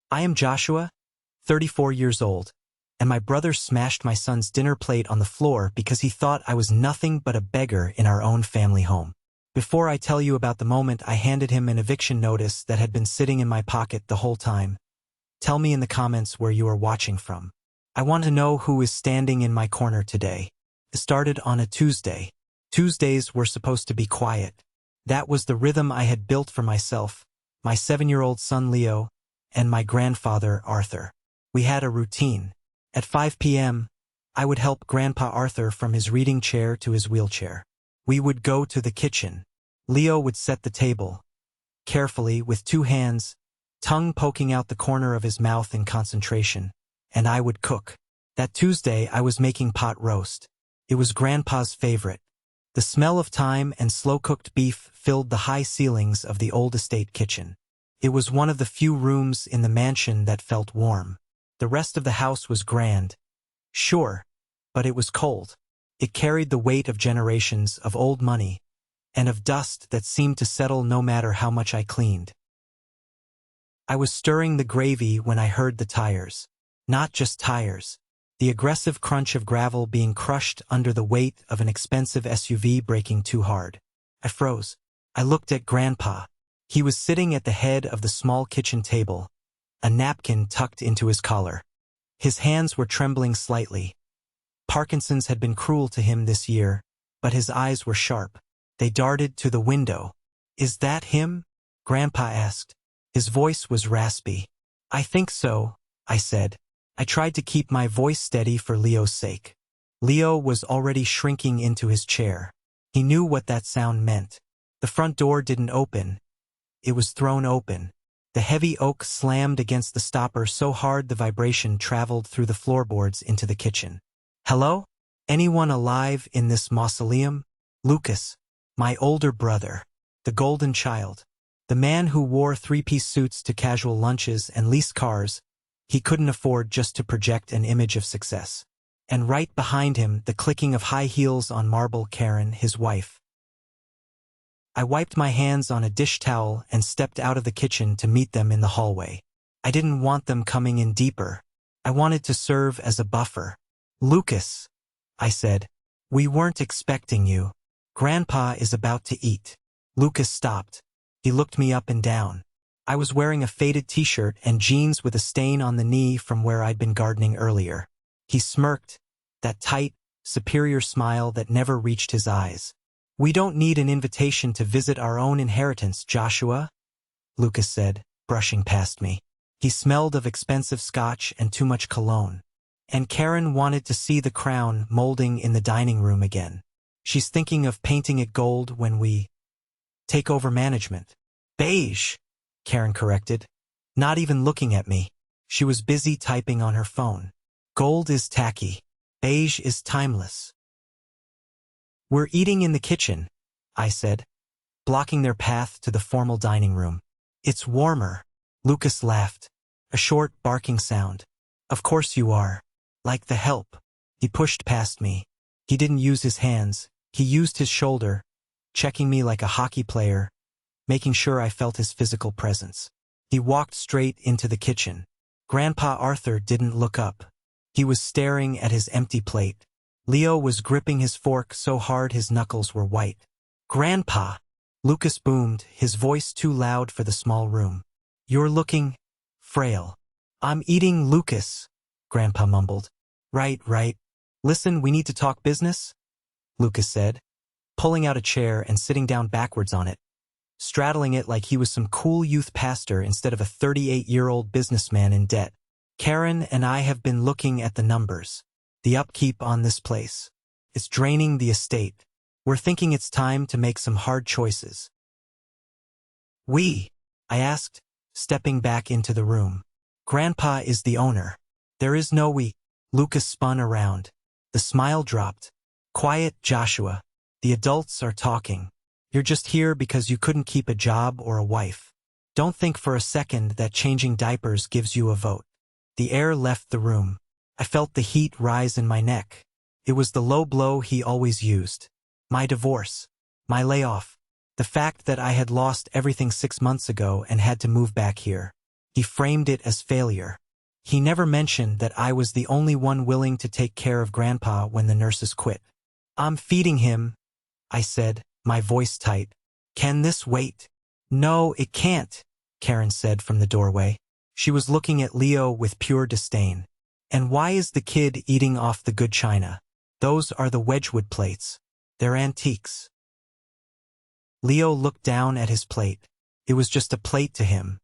I am Joshua, 34 years old, and my brother smashed my son's dinner plate on the floor because he thought I was nothing but a beggar in our own family home. Before I tell you about the moment I handed him an eviction notice that had been sitting in my pocket the whole time, tell me in the comments where you are watching from. I want to know who is standing in my corner today. It started on a Tuesday. Tuesdays were supposed to be quiet. That was the rhythm I had built for myself, my 7-year-old son Leo, and my grandfather Arthur. We had a routine. At 5 p.m., I would help Grandpa Arthur from his reading chair to his wheelchair. We would go to the kitchen. Leo would set the table, carefully with 2 hands, tongue poking out the corner of his mouth in concentration, and I would cook. That Tuesday I was making pot roast. It was Grandpa's favorite. The smell of thyme and slow-cooked beef filled the high ceilings of the old estate kitchen. It was one of the few rooms in the mansion that felt warm. The rest of the house was grand, sure, but it was cold. It carried the weight of generations of old money and of dust that seemed to settle no matter how much I cleaned. I was stirring the gravy when I heard the tires. Not just tires. The aggressive crunch of gravel being crushed under the weight of an expensive SUV braking too hard. I froze. I looked at Grandpa. He was sitting at the head of the small kitchen table, a napkin tucked into his collar. His hands were trembling slightly. Parkinson's had been cruel to him this year, but his eyes were sharp. They darted to the window. "Is that him?" Grandpa asked. His voice was raspy. "I think so," I said. I tried to keep my voice steady for Leo's sake. Leo was already shrinking into his chair. He knew what that sound meant. The front door didn't open. It was thrown open. The heavy oak slammed against the stopper so hard the vibration traveled through the floorboards into the kitchen. "Hello? Anyone alive in this mausoleum?" Lucas, my older brother, the golden child, the man who wore 3-piece suits to casual lunches and leased cars he couldn't afford just to project an image of success. And right behind him, the clicking of high heels on marble, Karen, his wife. I wiped my hands on a dish towel and stepped out of the kitchen to meet them in the hallway. I didn't want them coming in deeper. I wanted to serve as a buffer. "Lucas," I said, "we weren't expecting you. Grandpa is about to eat." Lucas stopped. He looked me up and down. I was wearing a faded t-shirt and jeans with a stain on the knee from where I'd been gardening earlier. He smirked, that tight, superior smile that never reached his eyes. "We don't need an invitation to visit our own inheritance, Joshua," Lucas said, brushing past me. He smelled of expensive scotch and too much cologne. "And Karen wanted to see the crown molding in the dining room again. She's thinking of painting it gold when we take over management." "Beige," Karen corrected, not even looking at me. She was busy typing on her phone. "Gold is tacky. Beige is timeless." "We're eating in the kitchen," I said, blocking their path to the formal dining room. "It's warmer." Lucas laughed, a short, barking sound. "Of course you are. Like the help." He pushed past me. He didn't use his hands. He used his shoulder, checking me like a hockey player, making sure I felt his physical presence. He walked straight into the kitchen. Grandpa Arthur didn't look up. He was staring at his empty plate. Leo was gripping his fork so hard his knuckles were white. "Grandpa!" Lucas boomed, his voice too loud for the small room. "You're looking frail." "I'm eating, Lucas," Grandpa mumbled. Right. Listen, we need to talk business," Lucas said, pulling out a chair and sitting down backwards on it, straddling it like he was some cool youth pastor instead of a 38-year-old businessman in debt. "Karen and I have been looking at the numbers. The upkeep on this place. It's draining the estate. We're thinking it's time to make some hard choices." "We?" I asked, stepping back into the room. "Grandpa is the owner. There is no we." Lucas spun around. The smile dropped. "Quiet, Joshua. The adults are talking. You're just here because you couldn't keep a job or a wife. Don't think for a second that changing diapers gives you a vote." The air left the room. I felt the heat rise in my neck. It was the low blow he always used. My divorce. My layoff. The fact that I had lost everything 6 months ago and had to move back here. He framed it as failure. He never mentioned that I was the only one willing to take care of Grandpa when the nurses quit. "I'm feeding him," I said, my voice tight. "Can this wait?" "No, it can't," Karen said from the doorway. She was looking at Leo with pure disdain. "And why is the kid eating off the good china? Those are the Wedgwood plates. They're antiques." Leo looked down at his plate. It was just a plate to him.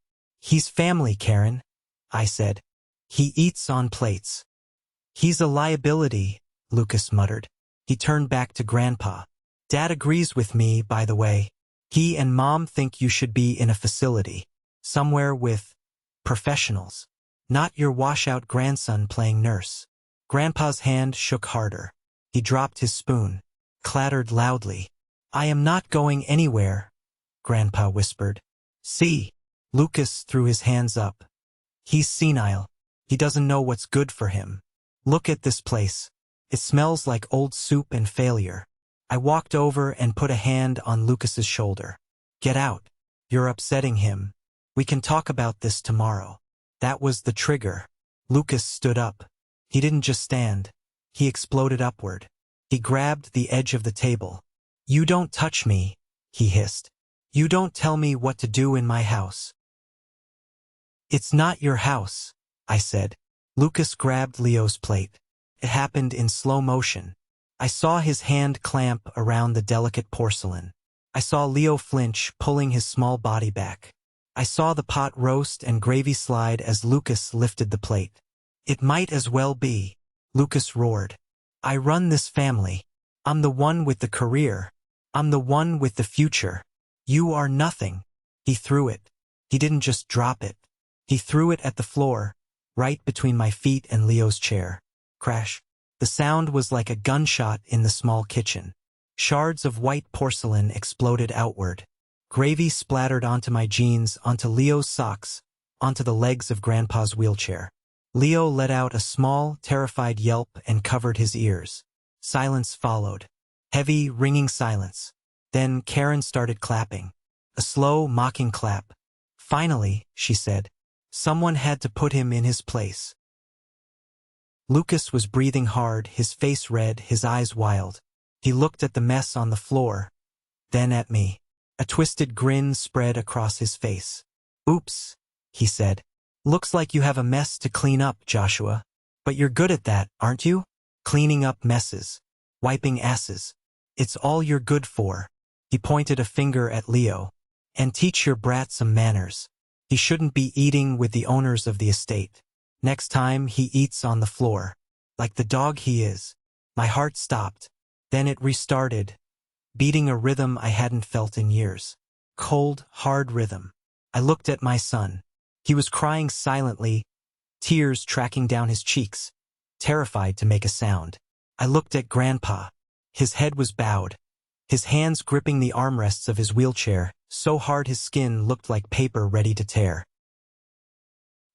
"He's family, Karen," I said. "He eats on plates." "He's a liability," Lucas muttered. He turned back to Grandpa. "Dad agrees with me, by the way. He and Mom think you should be in a facility. Somewhere with professionals. Not your washout grandson playing nurse." Grandpa's hand shook harder. He dropped his spoon. Clattered loudly. "I am not going anywhere," Grandpa whispered. "See?" Lucas threw his hands up. "He's senile. He doesn't know what's good for him. Look at this place. It smells like old soup and failure." I walked over and put a hand on Lucas's shoulder. "Get out. You're upsetting him. We can talk about this tomorrow." That was the trigger. Lucas stood up. He didn't just stand. He exploded upward. He grabbed the edge of the table. "You don't touch me," he hissed. "You don't tell me what to do in my house." "It's not your house," I said. Lucas grabbed Leo's plate. It happened in slow motion. I saw his hand clamp around the delicate porcelain. I saw Leo flinch, pulling his small body back. I saw the pot roast and gravy slide as Lucas lifted the plate. "It might as well be," Lucas roared. "I run this family. I'm the one with the career. I'm the one with the future. You are nothing." He threw it. He didn't just drop it. He threw it at the floor, right between my feet and Leo's chair. Crash. The sound was like a gunshot in the small kitchen. Shards of white porcelain exploded outward. Gravy splattered onto my jeans, onto Leo's socks, onto the legs of Grandpa's wheelchair. Leo let out a small, terrified yelp and covered his ears. Silence followed. Heavy, ringing silence. Then Karen started clapping. A slow, mocking clap. "Finally," she said. "Someone had to put him in his place." Lucas was breathing hard, his face red, his eyes wild. He looked at the mess on the floor, then at me. A twisted grin spread across his face. "Oops," he said. "Looks like you have a mess to clean up, Joshua. But you're good at that, aren't you? Cleaning up messes. Wiping asses. It's all you're good for." He pointed a finger at Leo. "And teach your brat some manners. He shouldn't be eating with the owners of the estate. Next time he eats on the floor. Like the dog he is." My heart stopped. Then it restarted, beating a rhythm I hadn't felt in years. Cold, hard rhythm. I looked at my son. He was crying silently, tears tracking down his cheeks, terrified to make a sound. I looked at Grandpa. His head was bowed, his hands gripping the armrests of his wheelchair, so hard his skin looked like paper ready to tear.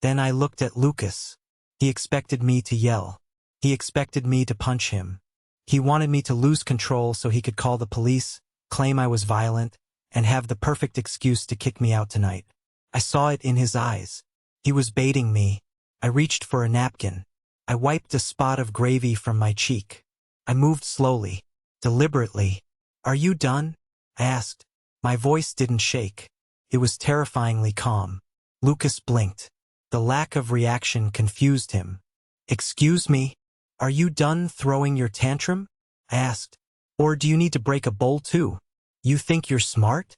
Then I looked at Lucas. He expected me to yell. He expected me to punch him. He wanted me to lose control so he could call the police, claim I was violent, and have the perfect excuse to kick me out tonight. I saw it in his eyes. He was baiting me. I reached for a napkin. I wiped a spot of gravy from my cheek. I moved slowly, deliberately. "Are you done?" I asked. My voice didn't shake. It was terrifyingly calm. Lucas blinked. The lack of reaction confused him. "Excuse me? Are you done throwing your tantrum?" I asked. "Or do you need to break a bowl too? You think you're smart?"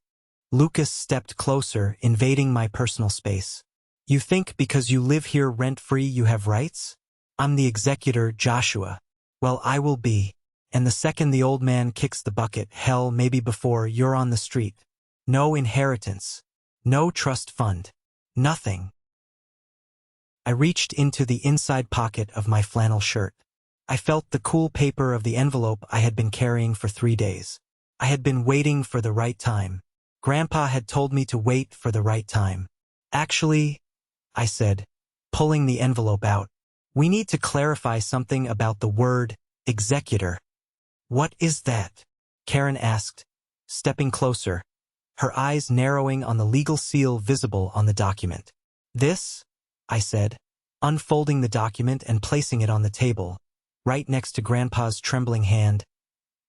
Lucas stepped closer, invading my personal space. "You think because you live here rent-free you have rights? I'm the executor, Joshua. Well, I will be. And the second the old man kicks the bucket, hell, maybe before, you're on the street. No inheritance. No trust fund. Nothing." I reached into the inside pocket of my flannel shirt. I felt the cool paper of the envelope I had been carrying for 3 days. I had been waiting for the right time. Grandpa had told me to wait for the right time. "Actually," I said, pulling the envelope out, "we need to clarify something about the word executor." "What is that?" Karen asked, stepping closer, her eyes narrowing on the legal seal visible on the document. This, I said, unfolding the document and placing it on the table, right next to Grandpa's trembling hand,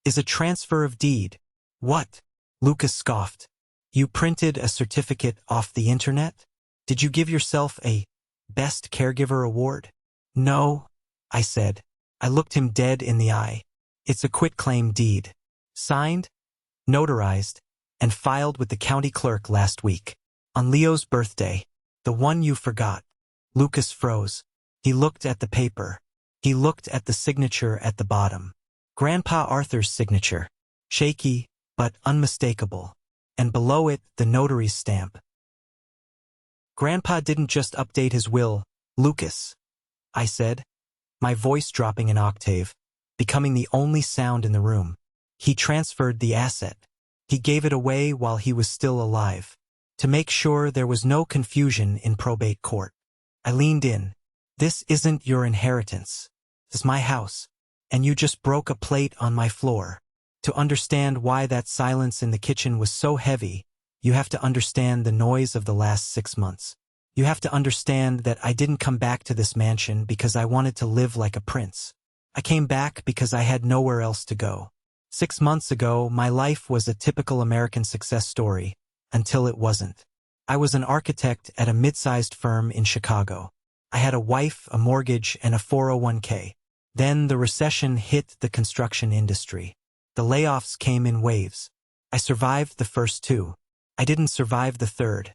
is a transfer of deed. What? Lucas scoffed. You printed a certificate off the internet? Did you give yourself a Best Caregiver award? No, I said. I looked him dead in the eye. It's a quitclaim deed. Signed, notarized, and filed with the county clerk last week. On Leo's birthday. The one you forgot. Lucas froze. He looked at the paper. He looked at the signature at the bottom. Grandpa Arthur's signature. Shaky, but unmistakable. And below it, the notary's stamp. Grandpa didn't just update his will, Lucas, I said, my voice dropping an octave, becoming the only sound in the room. He transferred the asset. He gave it away while he was still alive, to make sure there was no confusion in probate court. I leaned in. This isn't your inheritance. It's my house, and you just broke a plate on my floor. To understand why that silence in the kitchen was so heavy, you have to understand the noise of the last 6 months. You have to understand that I didn't come back to this mansion because I wanted to live like a prince. I came back because I had nowhere else to go. 6 months ago, my life was a typical American success story, until it wasn't. I was an architect at a mid-sized firm in Chicago. I had a wife, a mortgage, and a 401k. Then the recession hit the construction industry. The layoffs came in waves. I survived the first 2. I didn't survive the 3rd.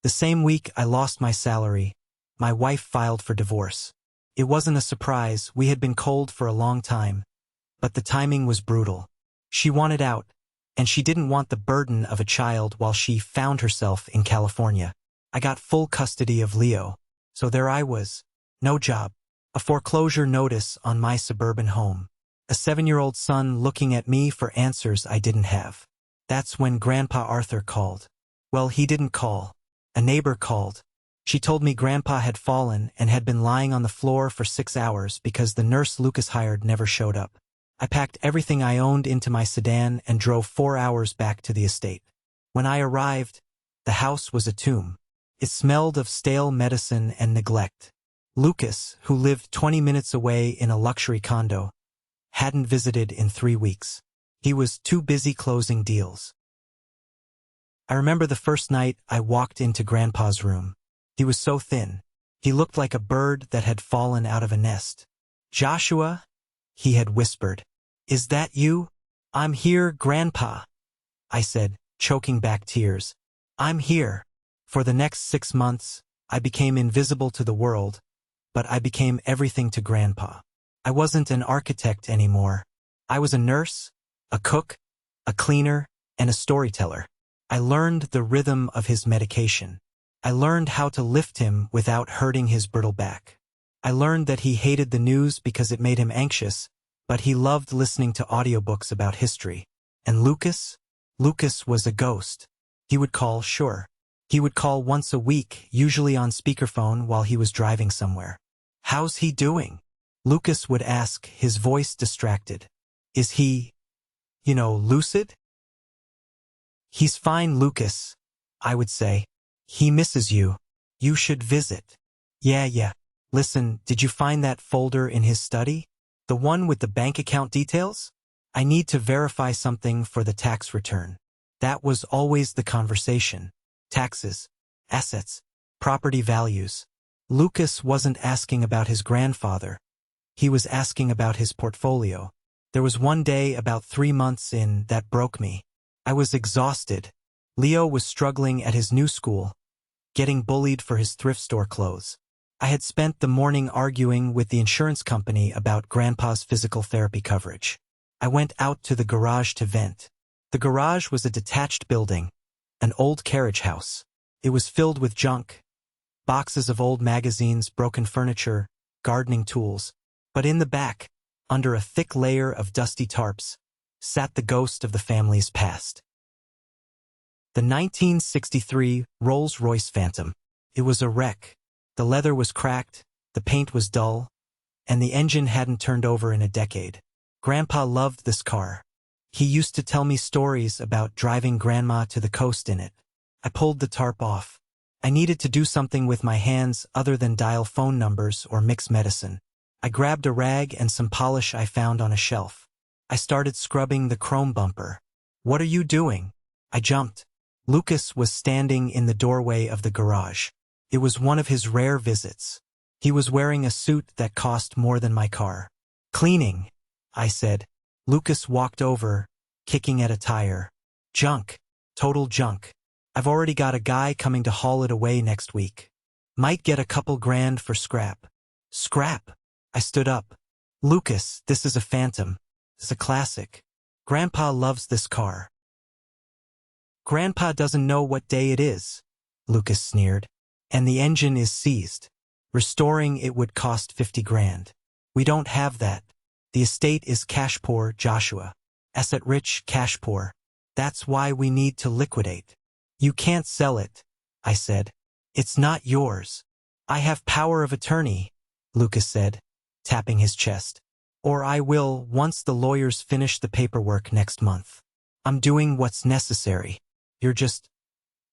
The same week I lost my salary, my wife filed for divorce. It wasn't a surprise, we had been cold for a long time. But the timing was brutal. She wanted out, and she didn't want the burden of a child while she found herself in California. I got full custody of Leo, so there I was. No job. A foreclosure notice on my suburban home. A 7-year-old son looking at me for answers I didn't have. That's when Grandpa Arthur called. Well, he didn't call. A neighbor called. She told me Grandpa had fallen and had been lying on the floor for 6 hours because the nurse Lucas hired never showed up. I packed everything I owned into my sedan and drove 4 hours back to the estate. When I arrived, the house was a tomb. It smelled of stale medicine and neglect. Lucas, who lived 20 minutes away in a luxury condo, hadn't visited in 3 weeks. He was too busy closing deals. I remember the first night I walked into Grandpa's room. He was so thin. He looked like a bird that had fallen out of a nest. "Joshua," he had whispered. "Is that you?" "I'm here, Grandpa," I said, choking back tears. "I'm here." For the next 6 months, I became invisible to the world, but I became everything to Grandpa. I wasn't an architect anymore. I was a nurse, a cook, a cleaner, and a storyteller. I learned the rhythm of his medication. I learned how to lift him without hurting his brittle back. I learned that he hated the news because it made him anxious, but he loved listening to audiobooks about history. And Lucas? Lucas was a ghost. He would call, sure. He would call once a week, usually on speakerphone while he was driving somewhere. "How's he doing?" Lucas would ask, his voice distracted. "Is he, lucid?" "He's fine, Lucas," I would say. "He misses you. You should visit." Yeah. Listen, did you find that folder in his study? The one with the bank account details? I need to verify something for the tax return. That was always the conversation. Taxes, assets, property values. Lucas wasn't asking about his grandfather. He was asking about his portfolio. There was one day about 3 months in that broke me. I was exhausted. Leo was struggling at his new school, getting bullied for his thrift store clothes. I had spent the morning arguing with the insurance company about Grandpa's physical therapy coverage. I went out to the garage to vent. The garage was a detached building, an old carriage house. It was filled with junk, boxes of old magazines, broken furniture, gardening tools. But in the back, under a thick layer of dusty tarps, sat the ghost of the family's past. The 1963 Rolls-Royce Phantom. It was a wreck. The leather was cracked, the paint was dull, and the engine hadn't turned over in a decade. Grandpa loved this car. He used to tell me stories about driving Grandma to the coast in it. I pulled the tarp off. I needed to do something with my hands other than dial phone numbers or mix medicine. I grabbed a rag and some polish I found on a shelf. I started scrubbing the chrome bumper. "What are you doing?" I jumped. Lucas was standing in the doorway of the garage. It was one of his rare visits. He was wearing a suit that cost more than my car. "Cleaning," I said. Lucas walked over, kicking at a tire. "Junk. Total junk. I've already got a guy coming to haul it away next week. Might get a couple grand for scrap." "Scrap?" I stood up. "Lucas, this is a Phantom. It's a classic. Grandpa loves this car." "Grandpa doesn't know what day it is," Lucas sneered. "And the engine is seized. Restoring it would cost 50 grand. We don't have that. The estate is cash poor, Joshua. Asset rich, cash poor. That's why we need to liquidate." "You can't sell it," I said. "It's not yours." "I have power of attorney," Lucas said, tapping his chest. "Or I will once the lawyers finish the paperwork next month. I'm doing what's necessary. You're just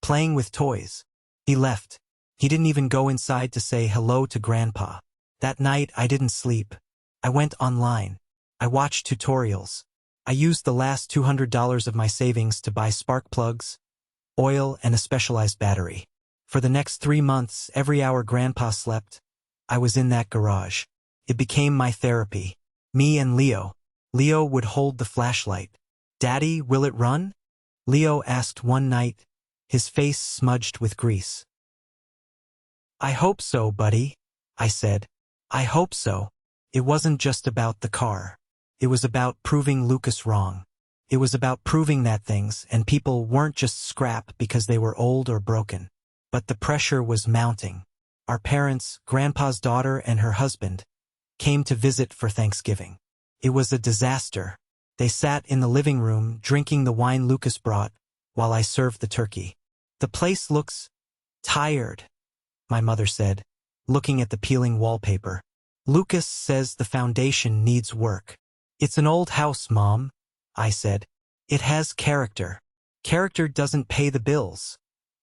playing with toys." He left. He didn't even go inside to say hello to Grandpa. That night I didn't sleep. I went online. I watched tutorials. I used the last $200 of my savings to buy spark plugs, oil, and a specialized battery. For the next 3 months, every hour Grandpa slept, I was in that garage. It became my therapy. Me and Leo. Leo would hold the flashlight. "Daddy, will it run?" Leo asked one night, his face smudged with grease. "I hope so, buddy," I said. "I hope so." It wasn't just about the car. It was about proving Lucas wrong. It was about proving that things and people weren't just scrap because they were old or broken. But the pressure was mounting. Our parents, Grandpa's daughter and her husband, came to visit for Thanksgiving. It was a disaster. They sat in the living room drinking the wine Lucas brought while I served the turkey. "The place looks tired," my mother said, looking at the peeling wallpaper. "Lucas says the foundation needs work." "It's an old house, Mom," I said. "It has character." "Character doesn't pay the bills,"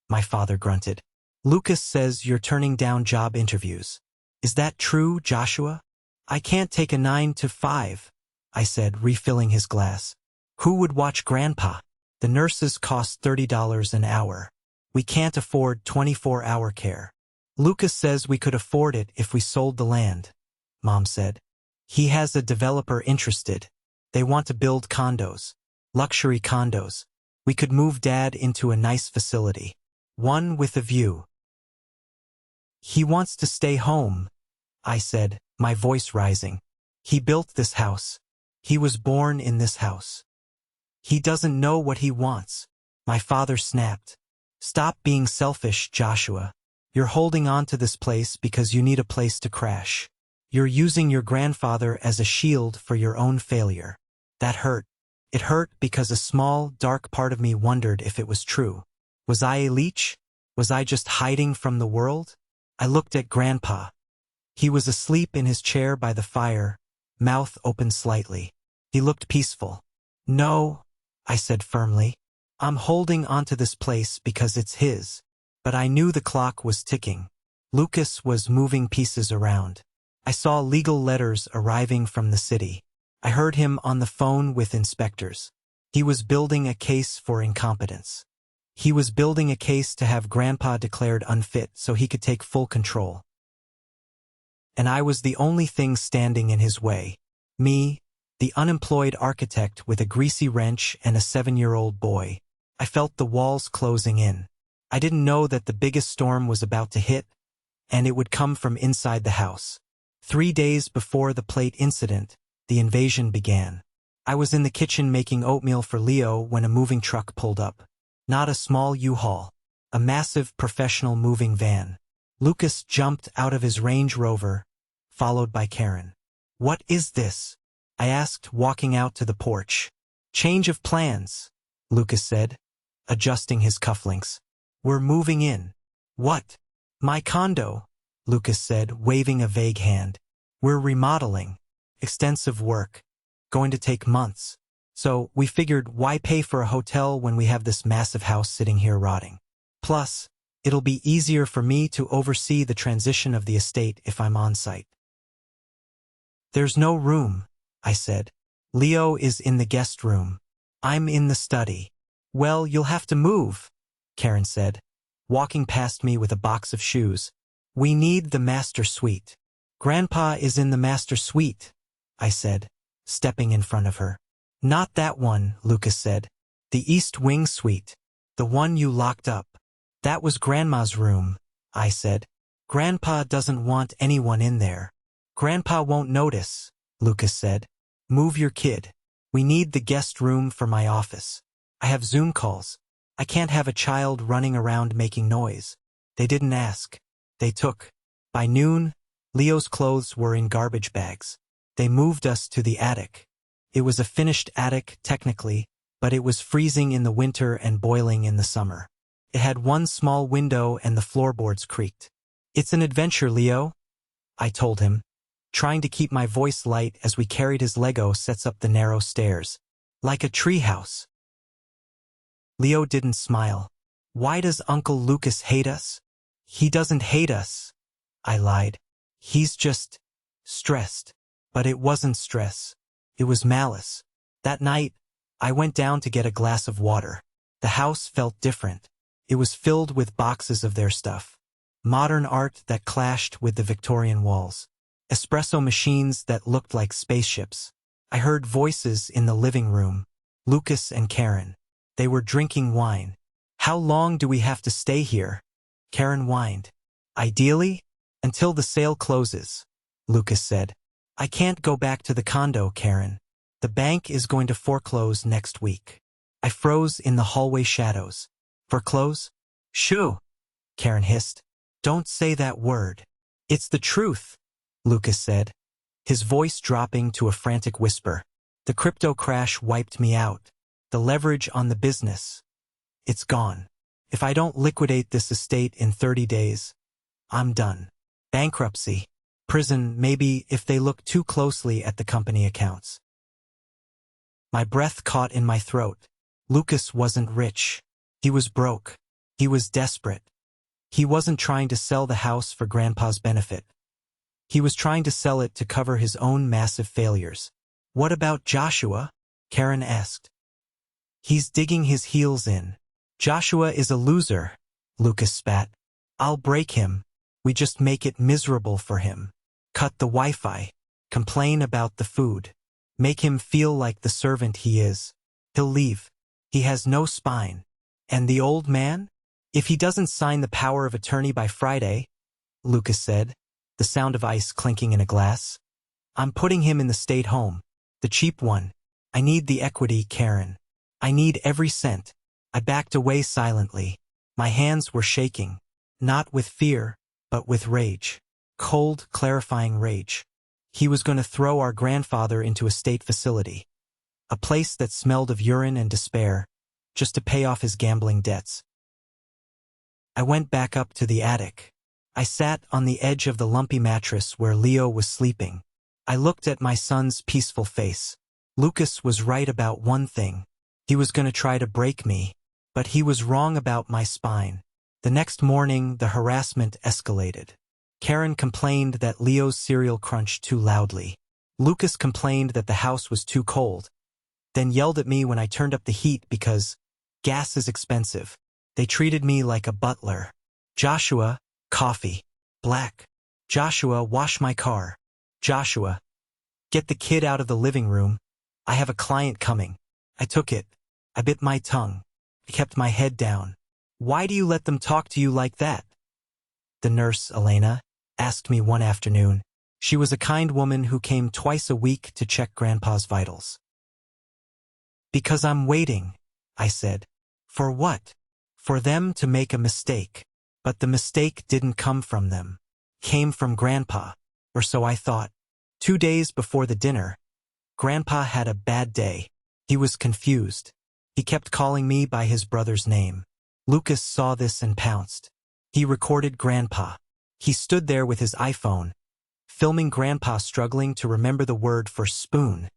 my father grunted. "Lucas says you're turning down job interviews. Is that true, Joshua?" "I can't take a 9 to 5, I said, refilling his glass. "Who would watch Grandpa? The nurses cost $30 an hour. We can't afford 24-hour care." "Lucas says we could afford it if we sold the land," Mom said. "He has a developer interested. They want to build condos. Luxury condos. We could move Dad into a nice facility. One with a view." "He wants to stay home," I said, my voice rising. "He built this house. He was born in this house. He doesn't know what he wants." My father snapped. "Stop being selfish, Joshua. You're holding on to this place because you need a place to crash. You're using your grandfather as a shield for your own failure." That hurt. It hurt because a small, dark part of me wondered if it was true. Was I a leech? Was I just hiding from the world? I looked at Grandpa. He was asleep in his chair by the fire, mouth open slightly. He looked peaceful. "No," I said firmly. "I'm holding onto this place because it's his." But I knew the clock was ticking. Lucas was moving pieces around. I saw legal letters arriving from the city. I heard him on the phone with inspectors. He was building a case for incompetence. He was building a case to have Grandpa declared unfit so he could take full control. And I was the only thing standing in his way. Me, the unemployed architect with a greasy wrench and a 7-year-old boy. I felt the walls closing in. I didn't know that the biggest storm was about to hit, and it would come from inside the house. 3 days before the plate incident, the invasion began. I was in the kitchen making oatmeal for Leo when a moving truck pulled up. Not a small U-Haul, a massive professional moving van. Lucas jumped out of his Range Rover, followed by Karen. "What is this?" I asked, walking out to the porch. "Change of plans," Lucas said, adjusting his cufflinks. "We're moving in." "What?" "My condo," Lucas said, waving a vague hand. "We're remodeling. Extensive work. Going to take months. So we figured why pay for a hotel when we have this massive house sitting here rotting. Plus, It'll be easier for me to oversee the transition of the estate if I'm on site. There's no room, I said. Leo is in the guest room. I'm in the study. Well, you'll have to move, Karen said, walking past me with a box of shoes. We need the master suite. Grandpa is in the master suite, I said, stepping in front of her. Not that one, Lucas said. The East Wing suite. The one you locked up. That was Grandma's room, I said. Grandpa doesn't want anyone in there. Grandpa won't notice, Lucas said. Move your kid. We need the guest room for my office. I have Zoom calls. I can't have a child running around making noise. They didn't ask. They took. By noon, Leo's clothes were in garbage bags. They moved us to the attic. It was a finished attic, technically, but it was freezing in the winter and boiling in the summer. It had one small window and the floorboards creaked. It's an adventure, Leo, I told him, trying to keep my voice light as we carried his Lego sets up the narrow stairs. Like a treehouse. Leo didn't smile. Why does Uncle Lucas hate us? He doesn't hate us, I lied. He's just stressed. But it wasn't stress. It was malice. That night, I went down to get a glass of water. The house felt different. It was filled with boxes of their stuff. Modern art that clashed with the Victorian walls. Espresso machines that looked like spaceships. I heard voices in the living room. Lucas and Karen. They were drinking wine. How long do we have to stay here? Karen whined. Ideally, until the sale closes, Lucas said. I can't go back to the condo, Karen. The bank is going to foreclose next week. I froze in the hallway shadows. Foreclose? Shoo, Karen hissed. Don't say that word. It's the truth, Lucas said, his voice dropping to a frantic whisper. The crypto crash wiped me out. The leverage on the business. It's gone. If I don't liquidate this estate in 30 days, I'm done. Bankruptcy. Prison, maybe, if they look too closely at the company accounts. My breath caught in my throat. Lucas wasn't rich. He was broke. He was desperate. He wasn't trying to sell the house for Grandpa's benefit. He was trying to sell it to cover his own massive failures. What about Joshua? Karen asked. He's digging his heels in. Joshua is a loser, Lucas spat. I'll break him. We just make it miserable for him. Cut the Wi-Fi. Complain about the food. Make him feel like the servant he is. He'll leave. He has no spine. And the old man? If he doesn't sign the power of attorney by Friday, Lucas said, the sound of ice clinking in a glass. I'm putting him in the state home. The cheap one. I need the equity, Karen. I need every cent. I backed away silently. My hands were shaking. Not with fear, but with rage. Cold, clarifying rage. He was going to throw our grandfather into a state facility. A place that smelled of urine and despair, just to pay off his gambling debts. I went back up to the attic. I sat on the edge of the lumpy mattress where Leo was sleeping. I looked at my son's peaceful face. Lucas was right about one thing. He was going to try to break me, but he was wrong about my spine. The next morning, the harassment escalated. Karen complained that Leo's cereal crunched too loudly. Lucas complained that the house was too cold, then yelled at me when I turned up the heat because gas is expensive. They treated me like a butler. Joshua, coffee. Black. Joshua, wash my car. Joshua, get the kid out of the living room. I have a client coming. I took it. I bit my tongue. I kept my head down. Why do you let them talk to you like that? The nurse, Elena, asked me one afternoon. She was a kind woman who came twice a week to check Grandpa's vitals. Because I'm waiting, I said. For what? For them to make a mistake. But the mistake didn't come from them. Came from Grandpa, or so I thought. 2 days before the dinner, Grandpa had a bad day. He was confused. He kept calling me by his brother's name. Lucas saw this and pounced. He recorded Grandpa. He stood there with his iPhone, filming Grandpa struggling to remember the word for spoon.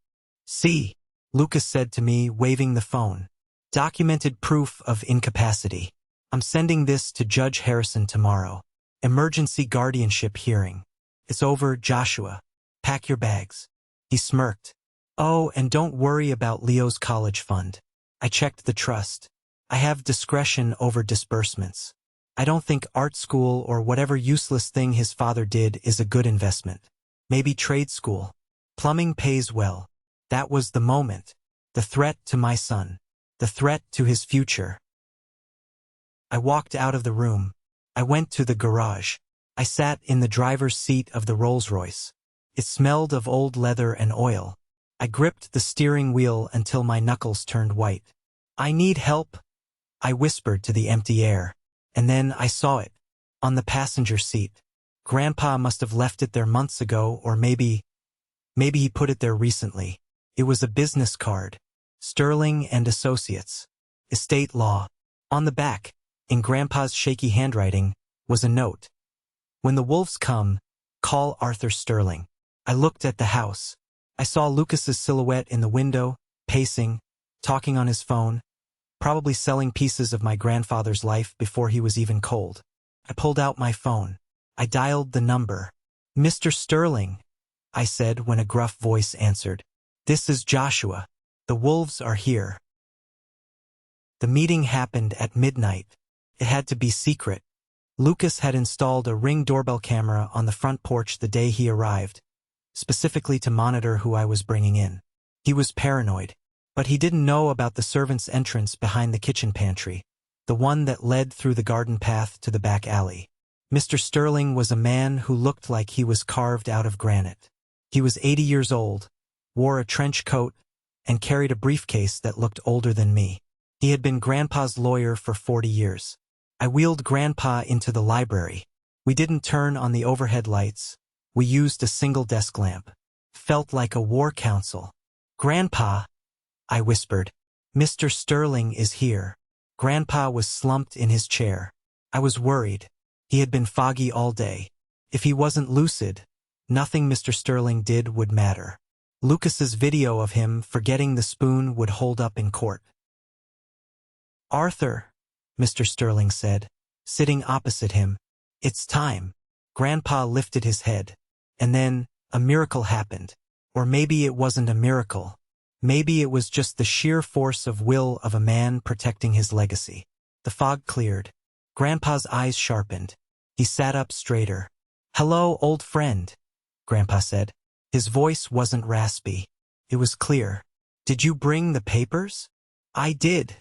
See, Lucas said to me, waving the phone. Documented proof of incapacity. I'm sending this to Judge Harrison tomorrow. Emergency guardianship hearing. It's over, Joshua. Pack your bags. He smirked. Oh, and don't worry about Leo's college fund. I checked the trust. I have discretion over disbursements. I don't think art school or whatever useless thing his father did is a good investment. Maybe trade school. Plumbing pays well. That was the moment. The threat to my son. The threat to his future. I walked out of the room. I went to the garage. I sat in the driver's seat of the Rolls-Royce. It smelled of old leather and oil. I gripped the steering wheel until my knuckles turned white. I need help, I whispered to the empty air. And then I saw it. On the passenger seat. Grandpa must have left it there months ago, or maybe he put it there recently. It was a business card. Sterling and Associates. Estate law. On the back, in Grandpa's shaky handwriting, was a note. When the wolves come, call Arthur Sterling. I looked at the house. I saw Lucas's silhouette in the window, pacing, talking on his phone, probably selling pieces of my grandfather's life before he was even cold. I pulled out my phone. I dialed the number. Mr. Sterling, I said when a gruff voice answered. This is Joshua. The wolves are here. The meeting happened at midnight. It had to be secret. Lucas had installed a Ring doorbell camera on the front porch the day he arrived, specifically to monitor who I was bringing in. He was paranoid, but he didn't know about the servant's entrance behind the kitchen pantry, the one that led through the garden path to the back alley. Mr. Sterling was a man who looked like he was carved out of granite. He was 80 years old, wore a trench coat, and carried a briefcase that looked older than me. He had been Grandpa's lawyer for 40 years. I wheeled Grandpa into the library. We didn't turn on the overhead lights. We used a single desk lamp. Felt like a war council. Grandpa, I whispered. Mr. Sterling is here. Grandpa was slumped in his chair. I was worried. He had been foggy all day. If he wasn't lucid, nothing Mr. Sterling did would matter. Lucas's video of him forgetting the spoon would hold up in court. Arthur, Mr. Sterling said, sitting opposite him. It's time. Grandpa lifted his head. And then, a miracle happened. Or maybe it wasn't a miracle. Maybe it was just the sheer force of will of a man protecting his legacy. The fog cleared. Grandpa's eyes sharpened. He sat up straighter. Hello, old friend, Grandpa said. His voice wasn't raspy. It was clear. Did you bring the papers? I did,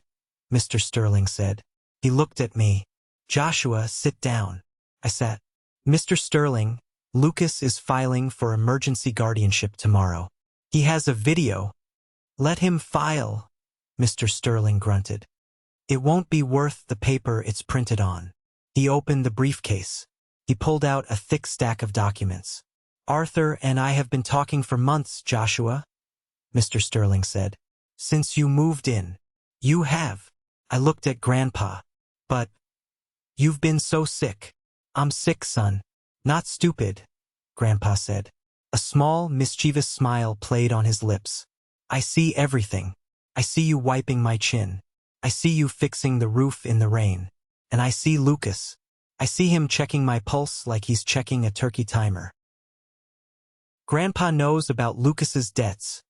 Mr. Sterling said. He looked at me. Joshua, sit down. I sat. Mr. Sterling, Lucas is filing for emergency guardianship tomorrow. He has a video. Let him file, Mr. Sterling grunted. It won't be worth the paper it's printed on. He opened the briefcase. He pulled out a thick stack of documents. Arthur and I have been talking for months, Joshua, Mr. Sterling said. Since you moved in. You have. I looked at Grandpa. But you've been so sick. I'm sick, son. Not stupid, Grandpa said. A small, mischievous smile played on his lips. I see everything. I see you wiping my chin. I see you fixing the roof in the rain. And I see Lucas. I see him checking my pulse like he's checking a turkey timer. Grandpa knows about Lucas's debts,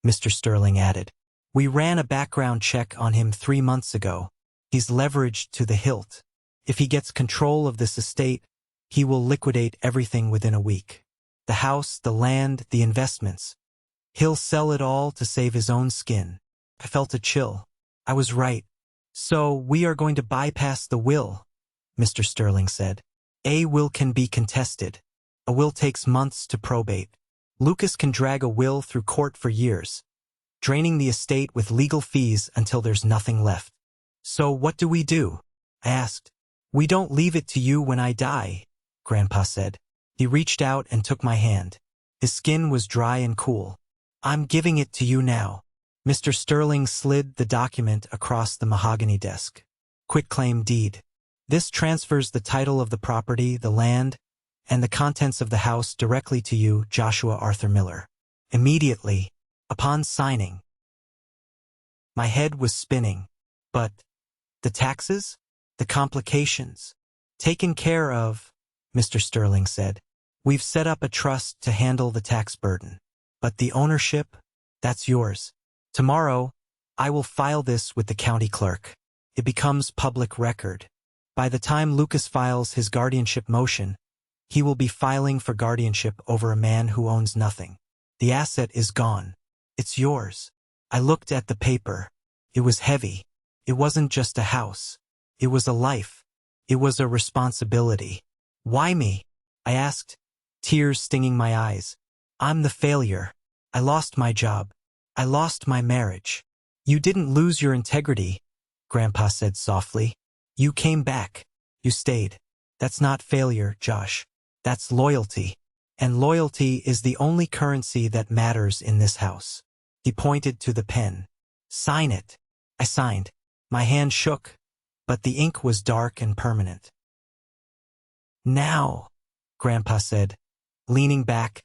Mr. Sterling added. We ran a background check on him 3 months ago. He's leveraged to the hilt. If he gets control of this estate, he will liquidate everything within a week. The house, the land, the investments. He'll sell it all to save his own skin. I felt a chill. I was right. So we are going to bypass the will, Mr. Sterling said. A will can be contested. A will takes months to probate. Lucas can drag a will through court for years, draining the estate with legal fees until there's nothing left. So what do we do? I asked. We don't leave it to you when I die, Grandpa said. He reached out and took my hand. His skin was dry and cool. I'm giving it to you now. Mr. Sterling slid the document across the mahogany desk. Quitclaim deed. This transfers the title of the property, the land, and the contents of the house directly to you, Joshua Arthur Miller. Immediately, upon signing. My head was spinning. But the taxes? The complications. Taken care of, Mr. Sterling said. We've set up a trust to handle the tax burden. But the ownership, that's yours. Tomorrow, I will file this with the county clerk. It becomes public record. By the time Lucas files his guardianship motion, he will be filing for guardianship over a man who owns nothing. The asset is gone. It's yours. I looked at the paper. It was heavy. It wasn't just a house. It was a life. It was a responsibility. Why me? I asked, tears stinging my eyes. I'm the failure. I lost my job. I lost my marriage. You didn't lose your integrity, Grandpa said softly. You came back. You stayed. That's not failure, Josh. That's loyalty. And loyalty is the only currency that matters in this house. He pointed to the pen. Sign it. I signed. My hand shook, but the ink was dark and permanent. Now, Grandpa said, leaning back,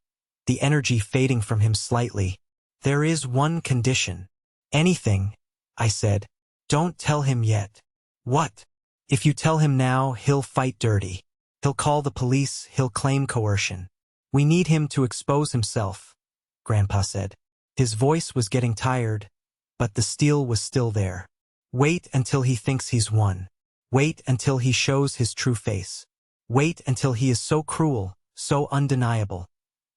the energy fading from him slightly. There is one condition. Anything, I said. Don't tell him yet. What? If you tell him now, he'll fight dirty. He'll call the police, he'll claim coercion. We need him to expose himself, Grandpa said. His voice was getting tired, but the steel was still there. Wait until he thinks he's won. Wait until he shows his true face. Wait until he is so cruel, so undeniable,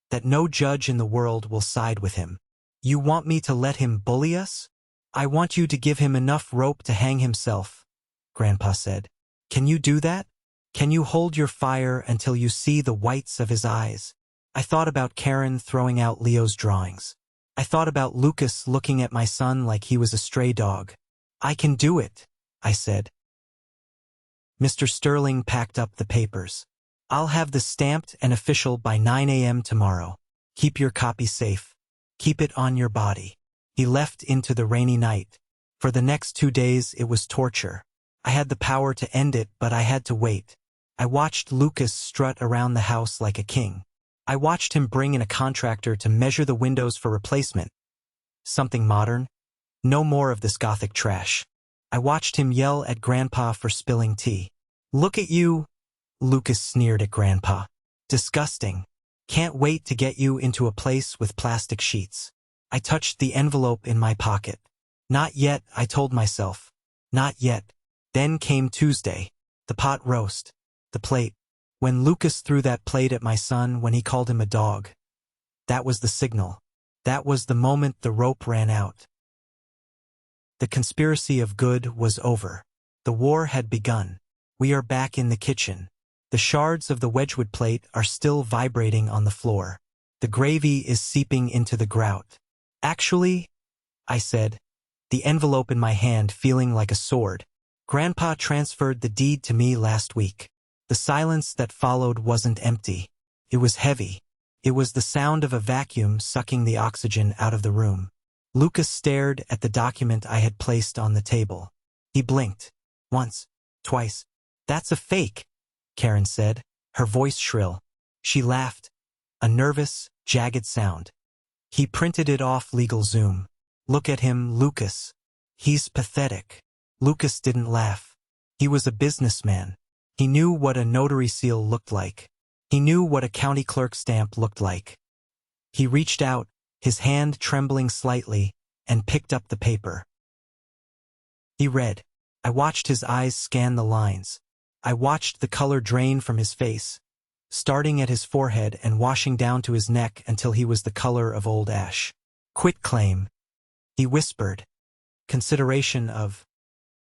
that no judge in the world will side with him. You want me to let him bully us? I want you to give him enough rope to hang himself, Grandpa said. Can you do that? Can you hold your fire until you see the whites of his eyes? I thought about Karen throwing out Leo's drawings. I thought about Lucas looking at my son like he was a stray dog. I can do it, I said. Mr. Sterling packed up the papers. I'll have this stamped and official by 9 a.m. tomorrow. Keep your copy safe. Keep it on your body. He left into the rainy night. For the next 2 days it was torture. I had the power to end it, but I had to wait. I watched Lucas strut around the house like a king. I watched him bring in a contractor to measure the windows for replacement. Something modern. No more of this Gothic trash. I watched him yell at Grandpa for spilling tea. Look at you, Lucas sneered at Grandpa. Disgusting. Can't wait to get you into a place with plastic sheets. I touched the envelope in my pocket. Not yet, I told myself. Not yet. Then came Tuesday. The pot roast. The plate. When Lucas threw that plate at my son when he called him a dog. That was the signal. That was the moment the rope ran out. The conspiracy of good was over. The war had begun. We are back in the kitchen. The shards of the Wedgwood plate are still vibrating on the floor. The gravy is seeping into the grout. Actually, I said, the envelope in my hand feeling like a sword. Grandpa transferred the deed to me last week. The silence that followed wasn't empty. It was heavy. It was the sound of a vacuum sucking the oxygen out of the room. Lucas stared at the document I had placed on the table. He blinked. Once. Twice. That's a fake, Karen said, her voice shrill. She laughed. A nervous, jagged sound. He printed it off LegalZoom. Look at him, Lucas. He's pathetic. Lucas didn't laugh. He was a businessman. He knew what a notary seal looked like. He knew what a county clerk stamp looked like. He reached out, his hand trembling slightly, and picked up the paper. He read. I watched his eyes scan the lines. I watched the color drain from his face, starting at his forehead and washing down to his neck until he was the color of old ash. Quitclaim, he whispered. Consideration of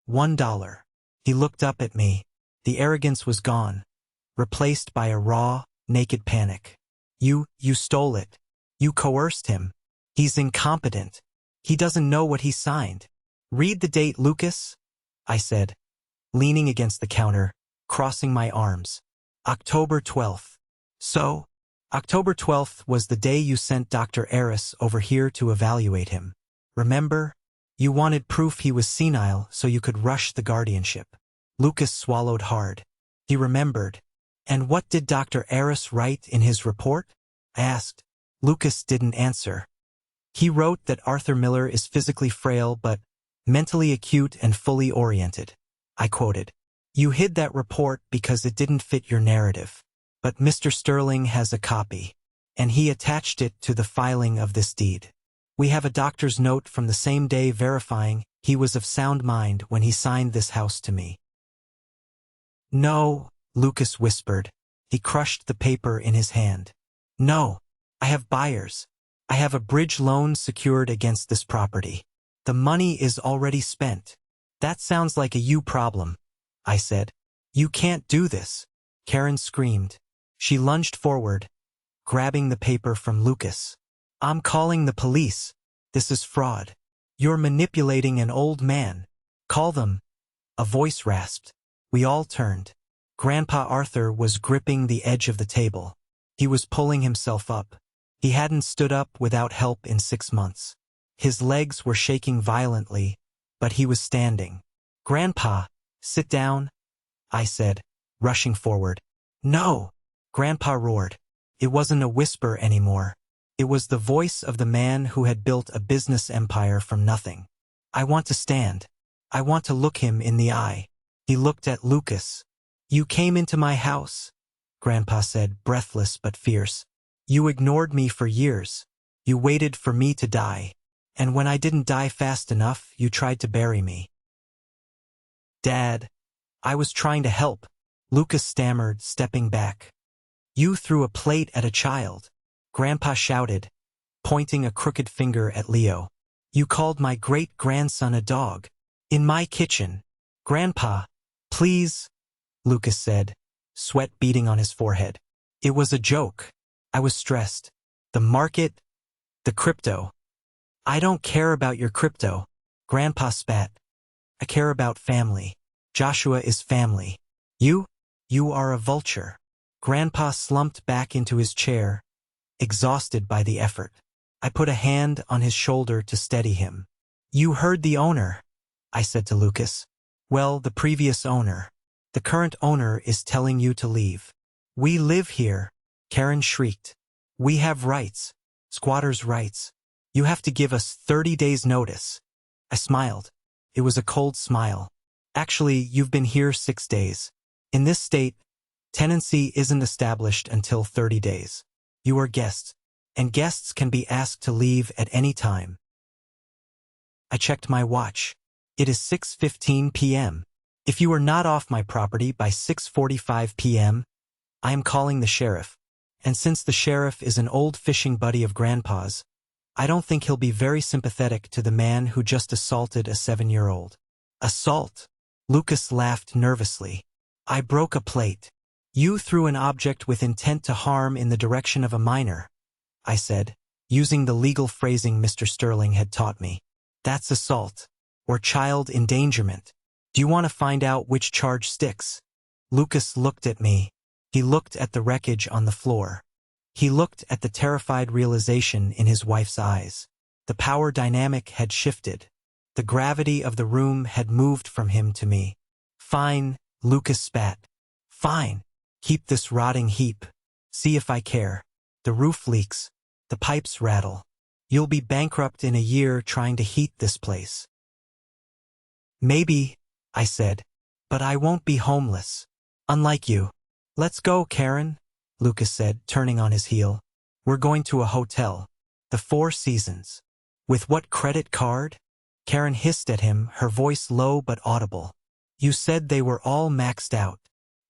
$1. He looked up at me. The arrogance was gone, replaced by a raw, naked panic. You stole it. You coerced him. He's incompetent. He doesn't know what he signed. Read the date, Lucas, I said, leaning against the counter, crossing my arms. October 12th. So, October 12th was the day you sent Dr. Eris over here to evaluate him. Remember? You wanted proof he was senile so you could rush the guardianship. Lucas swallowed hard. He remembered. And what did Dr. Eris write in his report? I asked. Lucas didn't answer. He wrote that Arthur Miller is physically frail but mentally acute and fully oriented. I quoted. You hid that report because it didn't fit your narrative. But Mr. Sterling has a copy, and he attached it to the filing of this deed. We have a doctor's note from the same day verifying he was of sound mind when he signed this house to me." "No," Lucas whispered. He crushed the paper in his hand. "No, I have buyers. I have a bridge loan secured against this property. The money is already spent." "That sounds like a you problem," I said. "You can't do this," Karen screamed. She lunged forward, grabbing the paper from Lucas. "I'm calling the police. This is fraud. You're manipulating an old man. Call them." A voice rasped. We all turned. Grandpa Arthur was gripping the edge of the table. He was pulling himself up. He hadn't stood up without help in 6 months. His legs were shaking violently, but he was standing. "Grandpa, sit down," I said, rushing forward. "No!" Grandpa roared. It wasn't a whisper anymore. It was the voice of the man who had built a business empire from nothing. "I want to stand. I want to look him in the eye." He looked at Lucas. "You came into my house," Grandpa said, breathless but fierce. "You ignored me for years. You waited for me to die. And when I didn't die fast enough, you tried to bury me." "Dad, I was trying to help," Lucas stammered, stepping back. "You threw a plate at a child," Grandpa shouted, pointing a crooked finger at Leo. "You called my great-grandson a dog. In my kitchen." "Grandpa, please," Lucas said, sweat beading on his forehead. "It was a joke. I was stressed. The market, the crypto." "I don't care about your crypto," Grandpa spat. "I care about family. Joshua is family. You are a vulture." Grandpa slumped back into his chair, exhausted by the effort. I put a hand on his shoulder to steady him. "You heard the owner," I said to Lucas. "Well, the previous owner. The current owner is telling you to leave." "We live here," Karen shrieked. "We have rights. Squatters' rights. You have to give us 30 days notice." I smiled. It was a cold smile. "Actually, you've been here 6 days. In this state, tenancy isn't established until 30 days. You are guests, and guests can be asked to leave at any time." I checked my watch. It is 6:15 p.m. If you are not off my property by 6:45 p.m., I am calling the sheriff. And since the sheriff is an old fishing buddy of Grandpa's, I don't think he'll be very sympathetic to the man who just assaulted a 7-year-old. "Assault?" Lucas laughed nervously. "I broke a plate. You threw an object with intent to harm in the direction of a minor," I said, using the legal phrasing Mr. Sterling had taught me. "That's assault, or child endangerment. Do you want to find out which charge sticks?" Lucas looked at me. He looked at the wreckage on the floor. He looked at the terrified realization in his wife's eyes. The power dynamic had shifted. The gravity of the room had moved from him to me. "Fine," Lucas spat. "Fine. Keep this rotting heap. See if I care. The roof leaks. The pipes rattle. You'll be bankrupt in a year trying to heat this place." "Maybe," I said, "but I won't be homeless. Unlike you." "Let's go, Karen," Lucas said, turning on his heel. "We're going to a hotel. The Four Seasons." "With what credit card?" Karen hissed at him, her voice low but audible. "You said they were all maxed out."